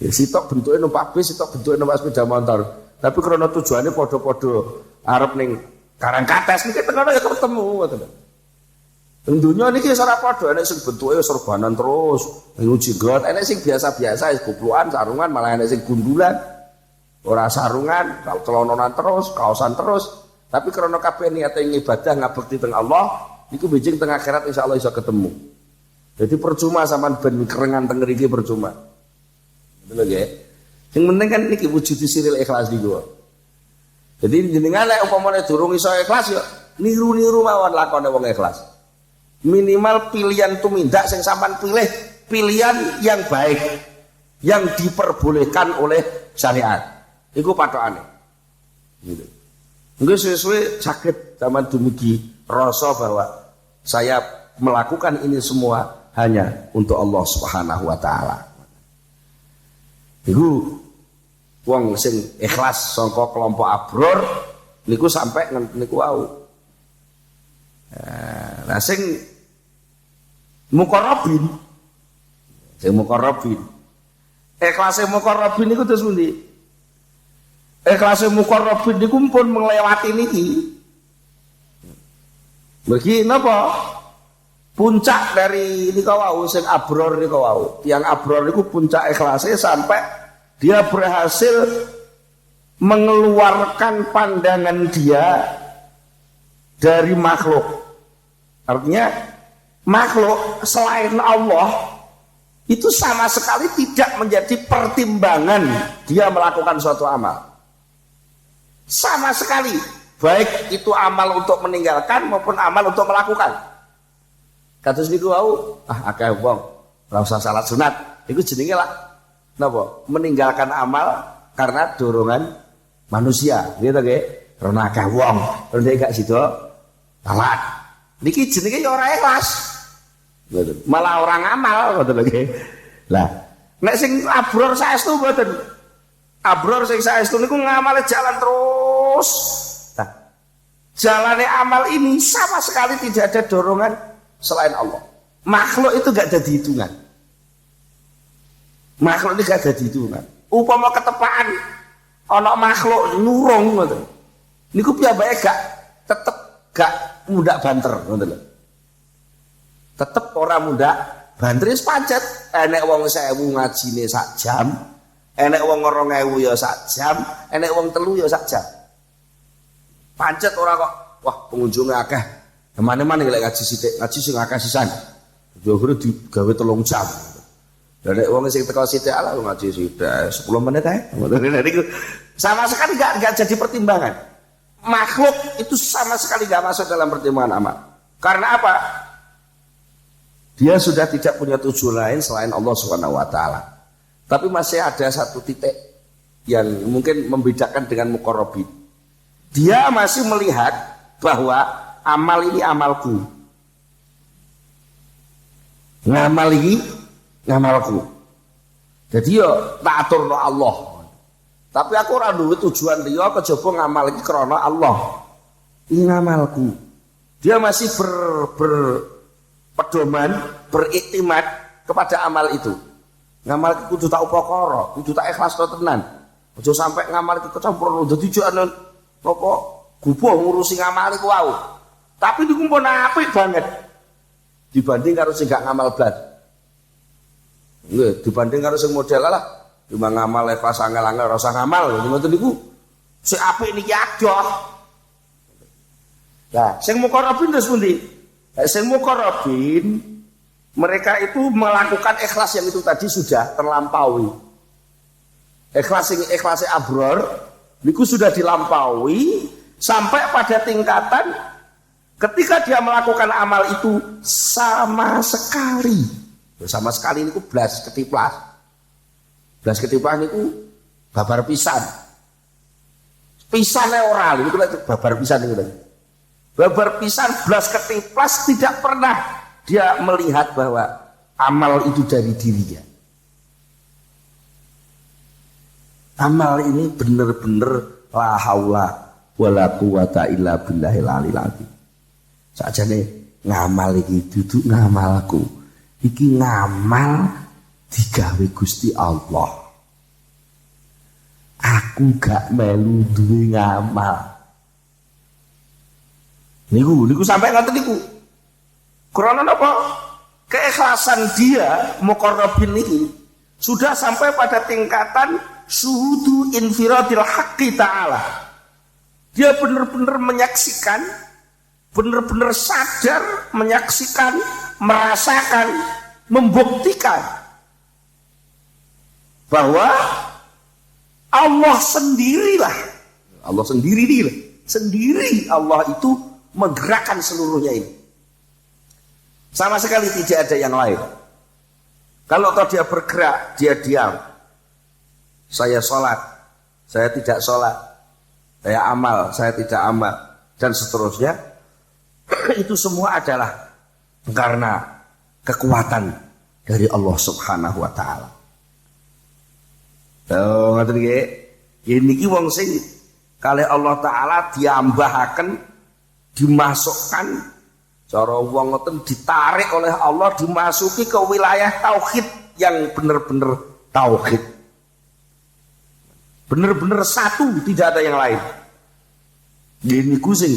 Ya sitok bentuke numpak bis, sitok bentuke numpak sepeda motor. Tapi krana tujuane padha-padha arep ning Karangkates niki tekan ya ketemu ngoten. Ing donya niki ora padha, enek sing bentuke serbanan terus, nggo jenggot, enek sing biasa-biasa goplokan, sarungan, malah enek sing gundulan. Ora sarungan, celononan terus, kaosan terus. Tapi krana kabeh niate ibadah ngabekti teng Allah, niku benjing teng akhirat insyaallah iso ketemu. Jadi percuma sampean ben kerengan teng mriki percuma. Betul nggih? Sing penting kan niki wujud siril ikhlas niku. Jadi jenengan lek upamane durung iso ikhlas ya niru-niru mawon lakone wong ikhlas. Minimal pilihan tumindak sing sampean pilih pilihan yang baik yang diperbolehkan oleh syariat. Iku patokane. Gitu. Mungkin sesuai sakit zaman dumugi rasa bahwa saya melakukan ini semua hanya untuk Allah Subhanahu wa taala. Iku wong sing ikhlas sangka kelompok abror niku sampai niku wau. Nah sing muqarrabin ikhlase muqarrabin niku terus pundi? Ikhlase muqarrabin niku pun melewati niki. Bagi napa? Puncak dari niku wau sing abror niku wau. Yang abror niku puncak ikhlase sampai dia berhasil mengeluarkan pandangan dia dari makhluk. Artinya makhluk selain Allah itu sama sekali tidak menjadi pertimbangan dia melakukan suatu amal. Sama sekali, baik itu amal untuk meninggalkan maupun amal untuk melakukan. Kados niku wau, akeh wong ora usah salat sunat, iku jenenge lah napa? Meninggalkan amal karena dorongan manusia, gitu nggih. Karena akeh wong, nek gak sida salat. Niki jenenge ya ora ikhlas. Malah orang amal ngoten lho. Lah, nek sing abror saestu mboten. Abror sing saestu niku ngamale jalan terus. Nah, jalannya amal ini sama sekali tidak ada dorongan selain Allah. Makhluk itu gak ada dihitungan. Makhluk ini gak ada dihitungan. Upama ketepaan ana makhluk nurung ngoten. Niku piyambake tetep gak mudah banter ngoten lho. Tetep ora muda banter wis pancet. Enek wong 1000 ngajine sak jam, enek wong 2000 ya sak jam, enek wong 3 ya sak jam. Pancet ora kok wah pengunjungnya akeh. Kemana-mana lek ngaji sithik, ngaji sing akeh sisan. Jogre digawe 3 jam. Lah nek wong sing teko sithik ala ngaji sithik 10 menit ae. Sama sekali enggak jadi pertimbangan. Makhluk itu sama sekali enggak masuk dalam pertimbangan amal. Karena apa? Dia sudah tidak punya tujuan lain selain Allah Subhanahu wa taala. Tapi masih ada satu titik yang mungkin membedakan dengan muqarrabin. Dia masih melihat bahwa amal ini amalku. Ngamal ini ngamalku. Jadi yo tak aturno Allah. Tapi aku ora duwe tujuan liya kejaba ngamal iki krana Allah. Ini ngamalku. Dia masih pedoman, beriktimat kepada amal itu. Ngamal itu kudu tak upakara, kudu tak ikhlas tenan. Aja sampai ngamal itu kecampur dadi jane apa gubuh ngurusi ngamal iku wae. Tapi niku pun apik banget dibanding karo sing gak ngamal blas. Nggih, dibanding karo sing model lah cuma ngamal ikhlas angel-angel ora usah ngamal ngoten niku sing apik niki adoh. Lah, sing muqarrabin terus pundi? Sing muqarrabin mereka itu melakukan ikhlas yang itu tadi sudah terlampaui. Ikhlas abror niku sudah dilampaui sampai pada tingkatan ketika dia melakukan amal itu sama sekali niku blas ketiplas. Blas ketiplas niku babar pisan. Pisane ora niku babar pisan niku. Babar pisan blas ketiplas tidak pernah dia melihat bahwa amal itu dari dirinya. Amal ini benar-benar la haula wala quwata illa billahil aliyil azim. Sakjane ngamal iki duduk ngamalku. Iki ngamal digawe Gusti Allah. Aku gak melu duwe ngamal. Niku sampai ngoten niku. Krana napa? Keikhlasan dia muqarrabin ini sudah sampai pada tingkatan syuhudu infiradil haqqi ta'ala. Dia benar-benar menyaksikan, benar-benar sadar, menyaksikan, merasakan, membuktikan bahwa Allah sendirilah. Allah sendiri Allah itu menggerakkan seluruhnya ini. Sama sekali tidak ada yang lain. Kalau dia bergerak, dia diam. Saya sholat, saya tidak sholat. Saya amal, saya tidak amal. Dan seterusnya. Itu semua adalah karena kekuatan dari Allah Subhanahu wa ta'ala. Ngerti nggih? Niki wong sing kalih Allah taala diambahaken dimasukkan cara wong ngoten ditarik oleh Allah dimasuki ke wilayah tauhid yang benar-benar tauhid. Benar-benar satu, tidak ada yang lain. Gini kusing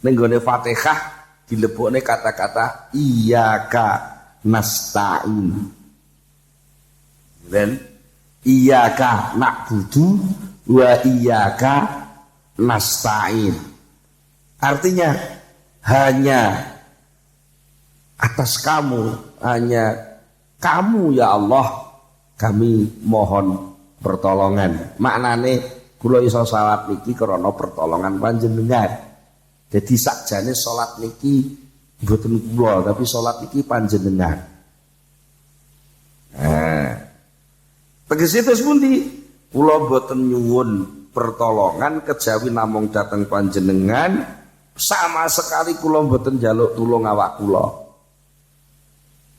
ning gone Fatihah dilebokne kata-kata iyyaka nasta'in. Dan iyyaka na'budu wa iyyaka nasta'in. Artinya hanya atas kamu, hanya kamu ya Allah kami mohon pertolongan. Maknane kula iso salat niki krana pertolongan panjenengan. Jadi sakjane salat niki mboten kula tapi salat niki panjenengan. Tegese terus pundi? Kula boten nyuwun pertolongan kejawi namung dateng panjenengan, sama sekali kula boten njaluk tulung awak kula.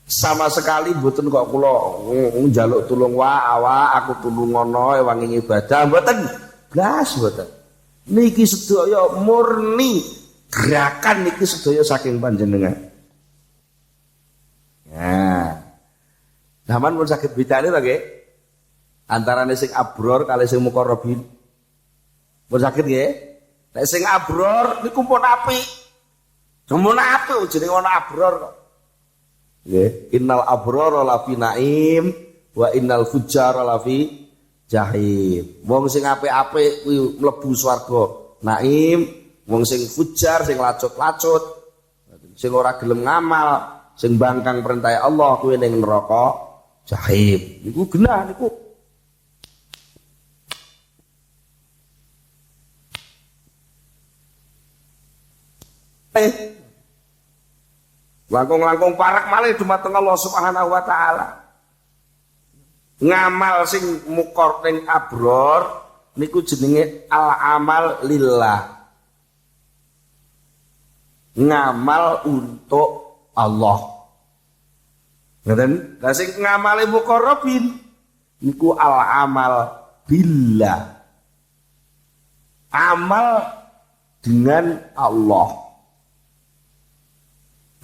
Sama sekali boten kok kula njaluk tulung awak aku tulungono wangi ibadah mboten. Blas mboten. Niki sedaya murni gerakan niki sedaya saking panjenengan. Nah. Zaman pun sakit bedane to nggih. Antarane sing abror kali sing muqarrabin. Pun sakit nggih. Nek sing abror niku pun apik. Mun apik jenenge ana abror kok. Nggih, innal abrara lafi naim wa innal fujjara lafi jahim. Wong sing apik-apik kuwi mlebu swarga naim, wong sing fujar sing lacut-lacut, sing ora gelem ngamal, sing bangkang perintah Allah kuwi ning neraka jahim. Niku genah niku. Langkung-langkung parak malih dumateng Allah Subhanahu wa taala. Ngamal sing mukor ning abror niku jenenge al-amal lillah. Ngamal untuk Allah. Ngoten? Lah sing ngamale muqarrabin niku al-amal billah. Amal dengan Allah.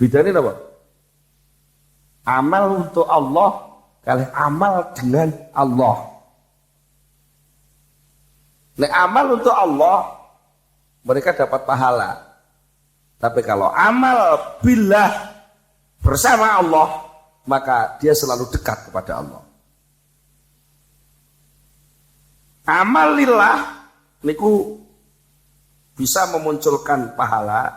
Bedanya apa? Amal untuk Allah kali amal dengan Allah. Nek amal untuk Allah mereka dapat pahala. Tapi kalau amal billah bersama Allah maka dia selalu dekat kepada Allah. Amal lillah niku bisa memunculkan pahala.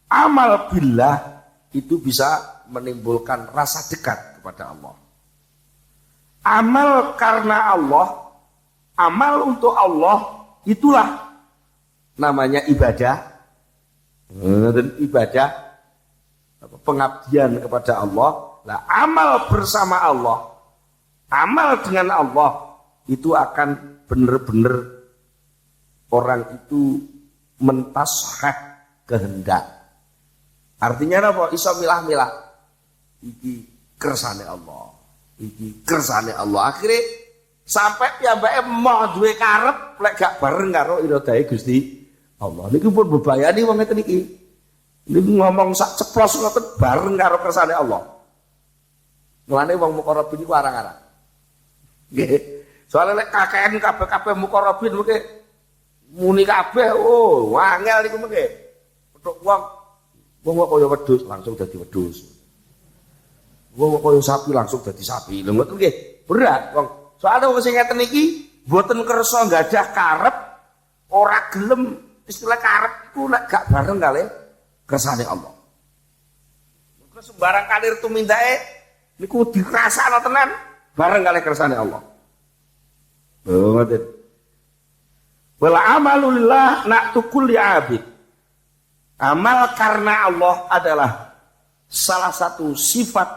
Amal billah itu bisa menimbulkan rasa dekat kepada Allah. Amal karena Allah, amal untuk Allah itulah namanya ibadah. Dan ibadah pengabdian kepada Allah. Nah, amal bersama Allah, amal dengan Allah itu akan benar-benar orang itu mentasahak kehendak. Artinya apa? Iso milah-milah. Iki kersane Allah. Iki kersane Allah. Akhirnya sampai piyambake mau duwe karep lek gak bareng karo iradahe Gusti Allah. Niki pun bebayani wong ngeten iki. Niku ngomong sak ceplos ngoten bareng karo kersane Allah. Mulane wong muqarrabin iku arang-arang. Nggih. Soale lek kakean kabeh-kabeh muqarrabin mengke muni kabeh, oh, wangel niku mengke. Petuk wong kok kaya wedhus langsung dadi wedhus. Wong kok kaya sapi langsung dadi sapi. Lha ngoten nggih, berat wong. Soale wong sing ngeten iki mboten kersa nggadah karep, ora gelem istilah karep iku nek gak bareng kali kersane Allah. Mengko sembarang kalir tumindake niku dirasakno tenan bareng kali kersane Allah. Oh ngoten. Wal amalu lillah na'tukul li abid. Amal karena Allah adalah salah satu sifat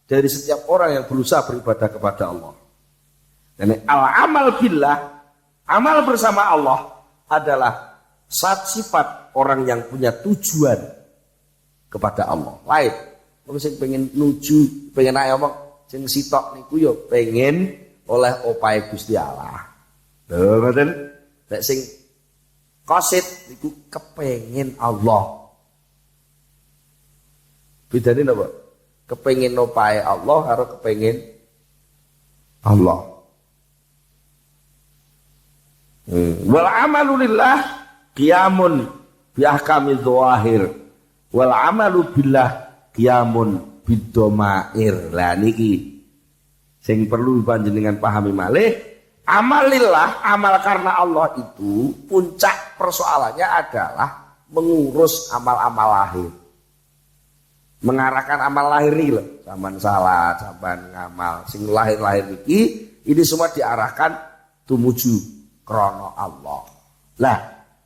dari setiap orang yang berusaha beribadah kepada Allah. Dan al-amal billah, amal bersama Allah adalah sifat orang yang punya tujuan kepada Allah. Lain, wong sing pengen nuju, pengen ayo omong sing sitok niku yo pengen oleh opahe Gusti Allah. Lho ngoten. Nek sing qasid niku kepengin Allah. Bedane napa? Kepengin opahe Allah karo kepengin Allah. Wal amalu lillah qiyamun bi ahkamil dzawahir wal amalu billah qiyamun bid dhamair. Lah niki Sing perlu panjenengan pahami malih, amalillah, amal karena Allah itu puncak persoalannya adalah mengurus amal-amal lahir. Mengarahkan amal lahir ini loh, sampean salat, sampean ngamal, sing lahir-lahir ini semua diarahkan tumuju krana Allah. Lah,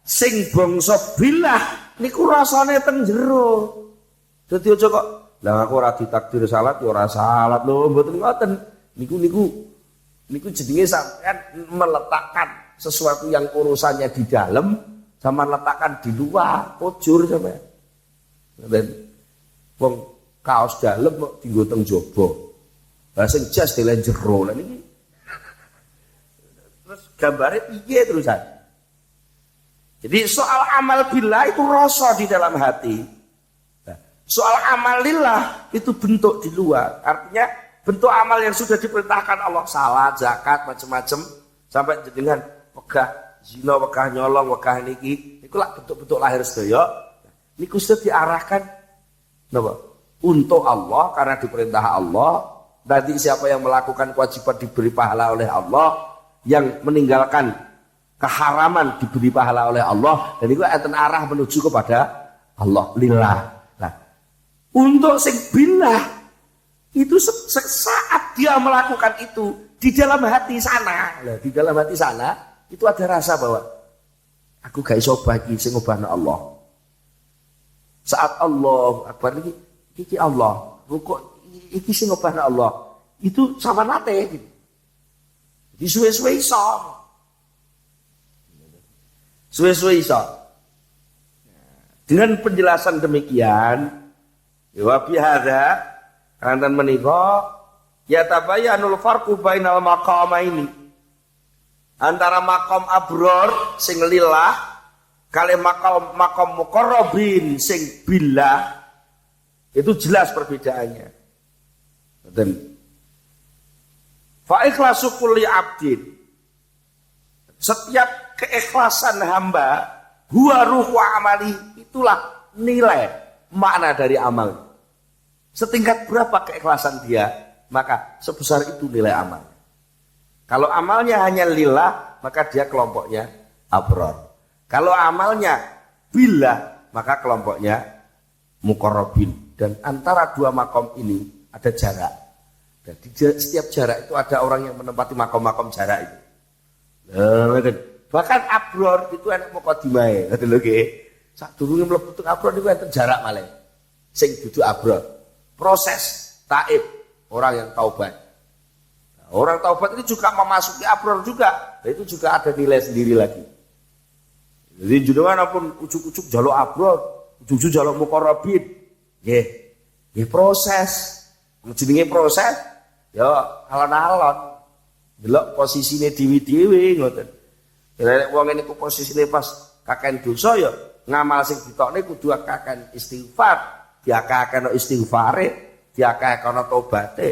sing bangsa billah niku rasane teng jero. Dadi aja kok, lah aku ora ditakdir salat ya ora salat lho, mboten ngoten. Niku jenenge sampean meletakkan sesuatu yang urusannya di dalam sama letakkan di luar, ojur sampean. Dan wong kaos dalem kok dienggo teng jaba. Lah sing jas delen jero. Lah niki terus gambare piye terusan? Jadi soal amal billah itu rasa di dalam hati. Nah, soal amal lillah itu bentuk di luar. Artinya bentuk amal yang sudah diperintahkan Allah, salat, zakat, macam-macam, sampai dengan wegah zina, wegah nyolong, wegah niki, ikulah bentuk-bentuk lahir sedaya. Niku sudah diarahkan napa? Untuk Allah karena diperintah Allah. Nanti siapa yang melakukan kewajiban diberi pahala oleh Allah, yang meninggalkan keharaman diberi pahala oleh Allah, dan itu akan arah menuju kepada Allah lillah. Nah, untuk sing billah itu saat dia melakukan itu di dalam hati sana, di dalam hati sana itu ada rasa bahwa aku gak iso bagi sing ngobahna Allah. Saat Allah akbar iki Allah, rukuk iki sing ngobahna Allah, itu sama nate gitu. Di suwe-suwe iso. Suwe-suwe iso. Dengan penjelasan demikian, ya wa bihadza kanten menika ya tabayyanul farqu bainal maqamaini. Antara makom abror sing lillah kali makom muqarrabin sing billah itu jelas perbedaannya. Dan fa ikhlasu kulli abdin, setiap keikhlasan hamba huwa ruhu amali, itulah nilai makna dari amal. Setingkat berapa keikhlasan dia, maka sebesar itu nilai amal. Kalau amalnya hanya lillah, maka dia kelompoknya abror. Kalau amalnya billah, maka kelompoknya muqarrabin. Dan antara dua makom ini ada jarak. Dan di setiap jarak itu ada orang yang menempati makom-makom jarak itu. Bahkan abror itu enak mukadimah. Ngerti lho nggih. Sadurunge mlebu teng abror niku enten jarak malih. Sing dudu abror. Proses taib, orang yang taubat. Nah, orang taubat ini juga memasuki abror juga. Nah, itu juga ada nilai sendiri lagi. Jadi jenengan pun ujuk-ujuk jaluk abror, ujuk-ujuk jaluk muqarrabin. Nggih proses. Jenenge proses ya alon-alon. Delok posisine dhewe-dhewe ngoten. Nek wong niku posisine pas kaken dosa ya ngamal sing ditokne kudu kaken istighfar, diakeh-akeh istighfare, diakeh kono tobaté.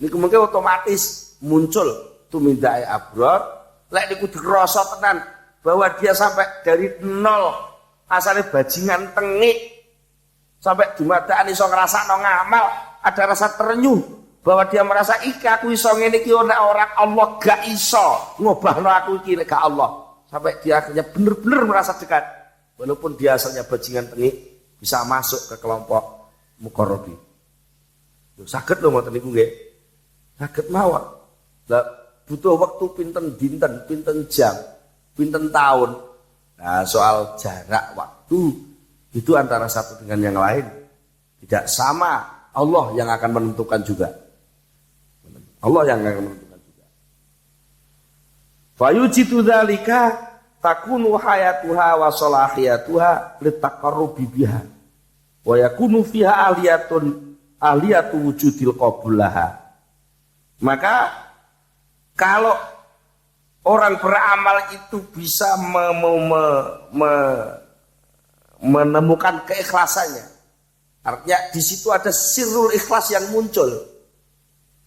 Niku mungkin otomatis muncul tumindake abror. Lek niku dirasa tenan bahwa dia sampai dari nol asale bajingan tengik sampai dumadakan iso ngrasakno ngamal, ada rasa terenyuh bahwa dia merasa iki aku iso ngene iki nek orang Allah gak iso ngobahno aku iki nek gak Allah. Sampai dia akhirnya benar-benar merasa dekat walaupun dia asalnya bajingan tengik bisa masuk ke kelompok muqarrabin. Lho saged lho ngoten niku nggih. Saged mawon. Lah butuh waktu pinten dinten, pinten jam, pinten tahun. Nah, soal jarak waktu itu antara satu dengan yang lain tidak sama. Allah yang akan menentukan juga. Allah yang akan menentukan juga. Fayujitu dzalika takunu hayatuha wa salahiyatuha litaqarrubi biha wa yakunu fiha aliyatu wujudil qabul laha. Maka kalau orang beramal itu bisa menemukan keikhlasannya, artinya di situ ada sirrul ikhlas yang muncul.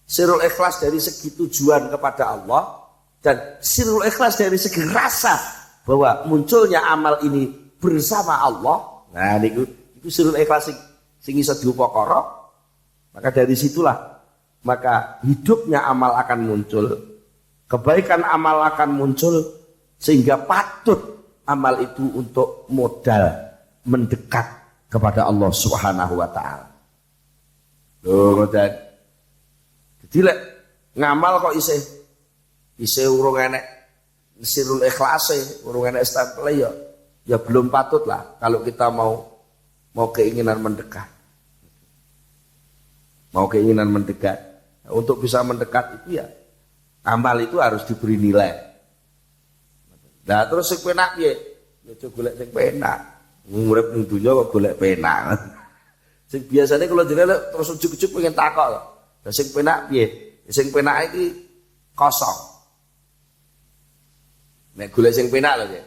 Sirrul ikhlas dari segi tujuan kepada Allah dan sirrul ikhlas dari segi rasa bahwa munculnya amal ini bersama Allah. Nah niku sirrul ikhlas sing iso diupakara. Maka dari situlah maka hidupnya amal akan muncul, kebaikan amal akan muncul, sehingga patut amal itu untuk modal mendekat kepada Allah Subhanahu wa taala. Lho ngoten. Jadi lek ngamal kok isih urung enek sirul ikhlase, urung enek stempel ya belum patut lah kalau kita mau keinginan mendekat. Mau keinginan mendekat. Untuk bisa mendekat itu ya amal itu harus diberi nilai. Nah terus sing penak piye? Aja golek sing penak. Urip ning donya kok golek penak. Sing biasane kalau jenenge terus ujug-ujug pengen takok lho. Lah sing penak piye? Sing penak iki kosong. Nek golek sing penak lho ya.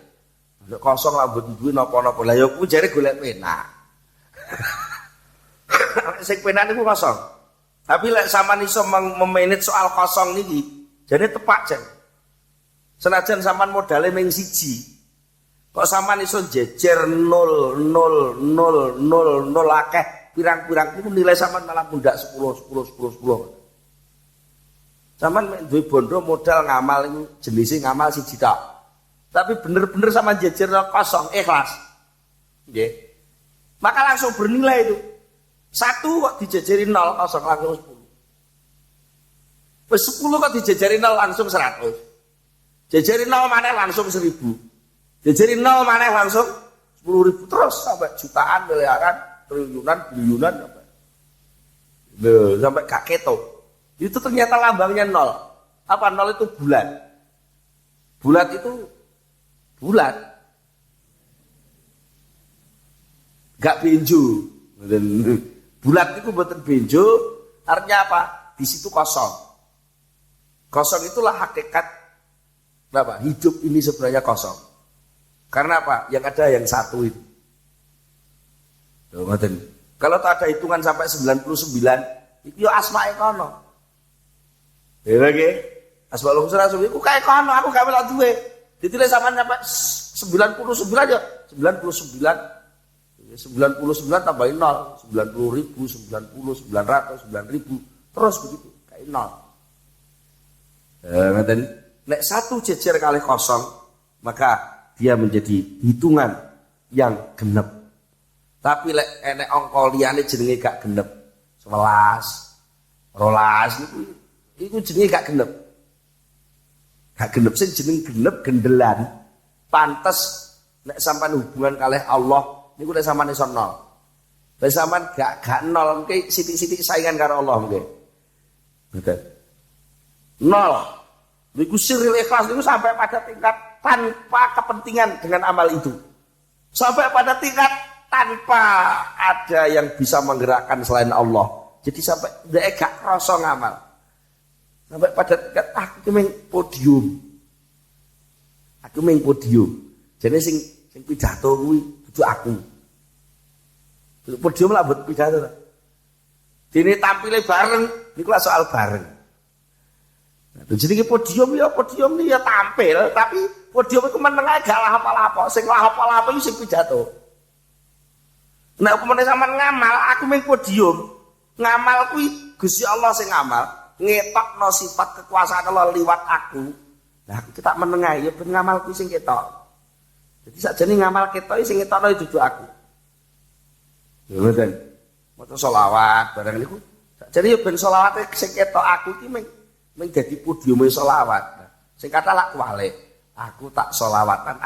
Nek kosong rambut duwe napa-napa. Lah ya kuwi jare golek penak. Sing penak niku kosong. Tapi lek sampean iso memanage soal kosong niki, jane tepak jan. Senajan sampean modale ming siji. Kok sampean iso jejer 0 0 0 0 0 akeh pirang-pirang niku nilai sampean malah mundak 10 10 10 10. Sampean mek duwe bondo modal ngamal niku jenise ngamal siji tok. Tapi bener-bener sampean jejer kosong ikhlas. Nggih. Maka langsung bernilai itu. 1 kok dijejeri 0 kosong langsung 10. Wis 10 kok dijejeri 0 langsung 100. Jejeri 0 maneh langsung 1000. Jejeri 0 maneh langsung 10.000 terus sampai jutaan, miliaran, triliunan, biliunan sampai. Loh, sampai gak ketok. Itu ternyata lambangnya 0. Apa 0 itu bulat. Bulat itu bulat. Gak benjo. Bulat itu buatan benjo, artinya apa? Di situ kosong. Kosong itulah hakikat apa? Hidup ini sebenarnya kosong. Karena apa? Yang ada yang satu itu. Kalau tak ada hitungan sampai 99, itu ya asmae kono. Ya lagi, asmaul husna itu kayak kono, aku gak melok duwe. Ditulis sama sampai 99 ya, 99. 99 tambahin 0, 90.000, 90, 900, 9.000, terus begitu, kayak 0. Nek 1 jejer kali kosong, maka dia menjadi hitungan yang genep. Tapi lek enek angka liyane jenenge gak genep, 11, 12 itu jenenge gak genep. Gak genep sing jeneng genep gendelan. Pantes nek sampean hubungan kalih Allah niku nek sampean iso 0. Nek sampean gak 0 mengke sithik-sithik saingan karo Allah mengke. Betul. 0. Niku siril ikhlas niku sampai pada tingkat tanpa kepentingan dengan amal itu. Sampai pada tingkat tanpa ada yang bisa menggerakkan selain Allah. Jadi sampai ndek gak krasa ngamal. Sampai pada tingkat aku meng podium. Aku meng podium. Jadi sing pidato kuwi dudu aku. Podium lah buat pidato. Dene tampile bareng niku soal bareng. Nah, jenenge podium ya tampil, tapi podium iku meneng ae gak lah apa-apa. Sing lah apa-apa iku sing pidato. Nek upamane sampean ngamal, aku mung podium. Ngamal kuwi Gusti Allah sing ngamal, ngetokno sifat kekuasaan Allah liwat aku. Nah, kita meneng ae ya ben ngamal kuwi sing ketok. Jadi sakjane ngamal ketok sing ngetokno dudu aku. Ya ngoten. Maca selawat barang niku. Sakjane ya ben selawate sing ketok aku iki mung dadi podiume selawat. Sing kata lak kuwalik. Aku tak selawatan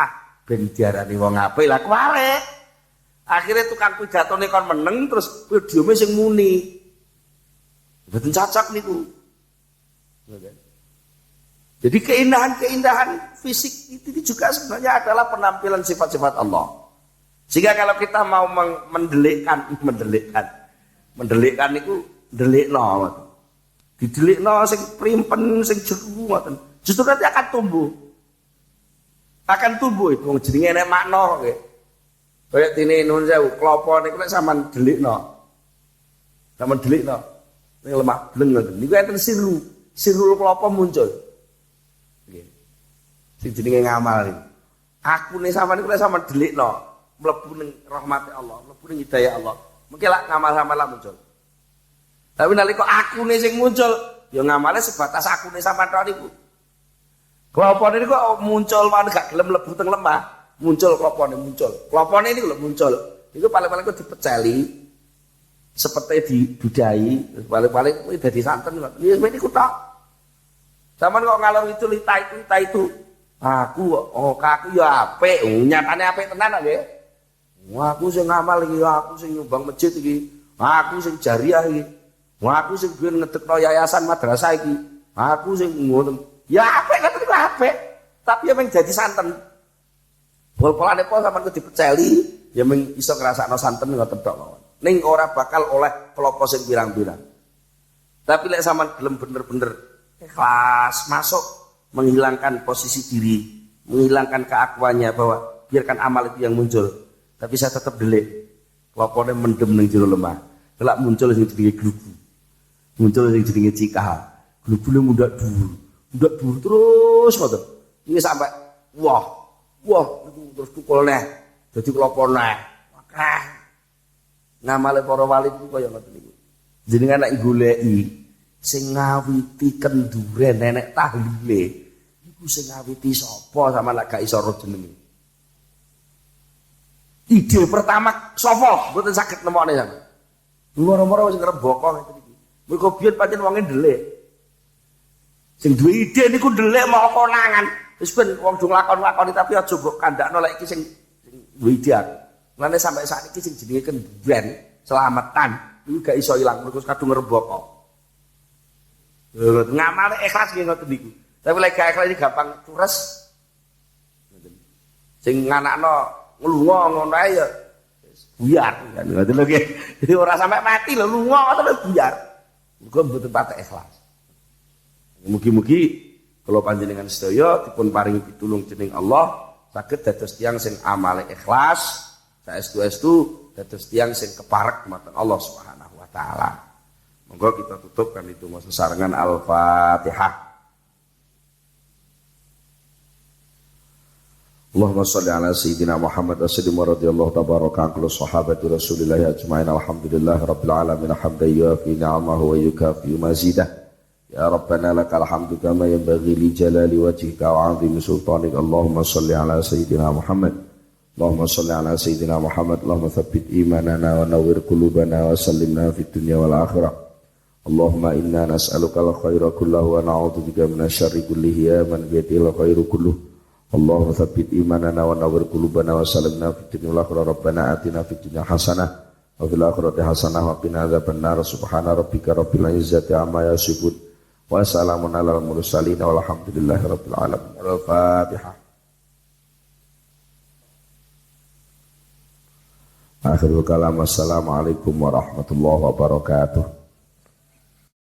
ben diarani wong apik lah kuwalik. Akhirnya tukang pidatone kon meneng terus podiume sing muni. Mboten cocok niku. Jadi keindahan fisik itu juga sebenarnya adalah penampilan sifat-sifat Allah. Sehingga kalau kita mau mendelikkan niku ndelikno. Didelikno sing primpen sing jeru ngoten. Justru nanti akan tumbuh. Akan tumbuh itu wong jenenge nek makna nggih. Kaya dene nun sewu klopo niku nek sampean delikno. Sampean delikno. Ning lemah bleng ngoten. Niku enten sirul klopo muncul. Nggih. Sing jenenge ngamal iki. Aku nek sampean niku nek sampean delikno, mlebu ning rahmate Allah, mlebu ning hidayah Allah. Mungkin lak ngamal sampean lak muncul. Tapi nalika akune sing muncul, ya ngamale sebatas akune sampean tok niku. Klopone niku kok muncul man gak gelem mlebu teng lemah, muncul klopone muncul. Klopone niku lho muncul. Iku paling-paling kok dipeceli seperti dibudai, paling-paling kuwi dadi santen kok. Ya niku tok. Sampeyan kok ngalor itu lita itu. Aku kaku ya apik, nyatane apik tenan kok nggih. Aku sing ngamal iki, aku sing nyumbang masjid iki, aku sing jariah iki. Aku sing biyen ngedekno yayasan madrasah iki. Aku sing ngono. Ya apik kan iku apik. Tapi ya mung dadi santen. Pol-polane po sampeyan kudu dipeceli, ya mung iso ngrasakno santen ngoten tok mawon. Ning ora bakal oleh klopo sing pirang-pirang. Tapi lek sampeyan gelem bener-bener ikhlas masuk menghilangkan posisi diri, menghilangkan keakuannya bahwa biarkan amal itu yang muncul. Tapi saya tetap delik. Klopone mendem ning jero lemah. Kelak muncul sing jenenge glubu. Muncul sing jenenge cikal. Glubune mundak dhuwur terus ngoten. Iki sampai wah terus tukul neh. Dadi klopo neh. Akeh. Ngamale para wali iku kaya ngoten niku. Jenengan nek goleki sing ngawiti kenduren nenek tahlile iku sing ngawiti sapa sama lek gak iso ro jenenge. Ide pertama sapa mboten saged nemokne sampeyan. Moro-moro wis ngrembaka ngeten iki. Mergo biyen pancen wonge ndelik. Sing duwe ide niku ndelik mau konangan. Wis ben wong do nglakon-lakoni tapi aja mbok kandakno lek iki sing duwe ide. Lane sampai saat iki sing jenenge kenduren selamatan iku gak iso ilang mergo kadung ngrembaka. Ngamale ikhlas nggih ngoten niku. Tapi lek gak ikhlas iki gampang cures. Sing nganakno nglunga ngono ae ya buyar kan ngoten lho nggih. Jadi ora sampai mati lho lunga ngoten buyar. Muga mboten patek ikhlas. Mugi-mugi kula panjenengan sedaya dipun paringi pitulung dening Allah saged dados tiyang sing amale ikhlas, saestu-estu dados tiyang sing keparek dumateng Allah Subhanahu wa taala. Monggo kita tutup kan itu masa sarengan Al-Fatihah. Allahumma sholli ala sayyidina Muhammad wa sallim radhiyallahu tabaraka an sahabati Rasulillah ajma'in alhamdulillah rabbil alamin hamdan yuafi ni'amahu wa yukafi mazidah. Ya Rabbana lakal hamdu kama yanbaghi li jalali wajhika wa 'azimi sultanik. Allahumma sholli ala sayyidina Muhammad. Allahumma sholli ala sayyidina Muhammad. Allahumma tsabbit imanana wa nawwir qulubana wa sallimna fid dunya wal akhirah. Allahumma inna nas'aluka al-khaira kullahu wa na'udzubika minasyarri kullihi ya man biyadihil khairu kulluh. Allahumma tsabbit imanana wa nawwir qulubana wa sallimna fid dunya wal akhirah. Rabbana atina fid dunya hasanah wa fil akhirati hasanah wa qina adzabannar. Subhana rabbika rabbil izzati amma yasifun wa salamun alal mursalin walhamdulillahi rabbil alamin. Al-Fatihah. Akhirul kalam. Assalamualaikum warahmatullahi wabarakatuh.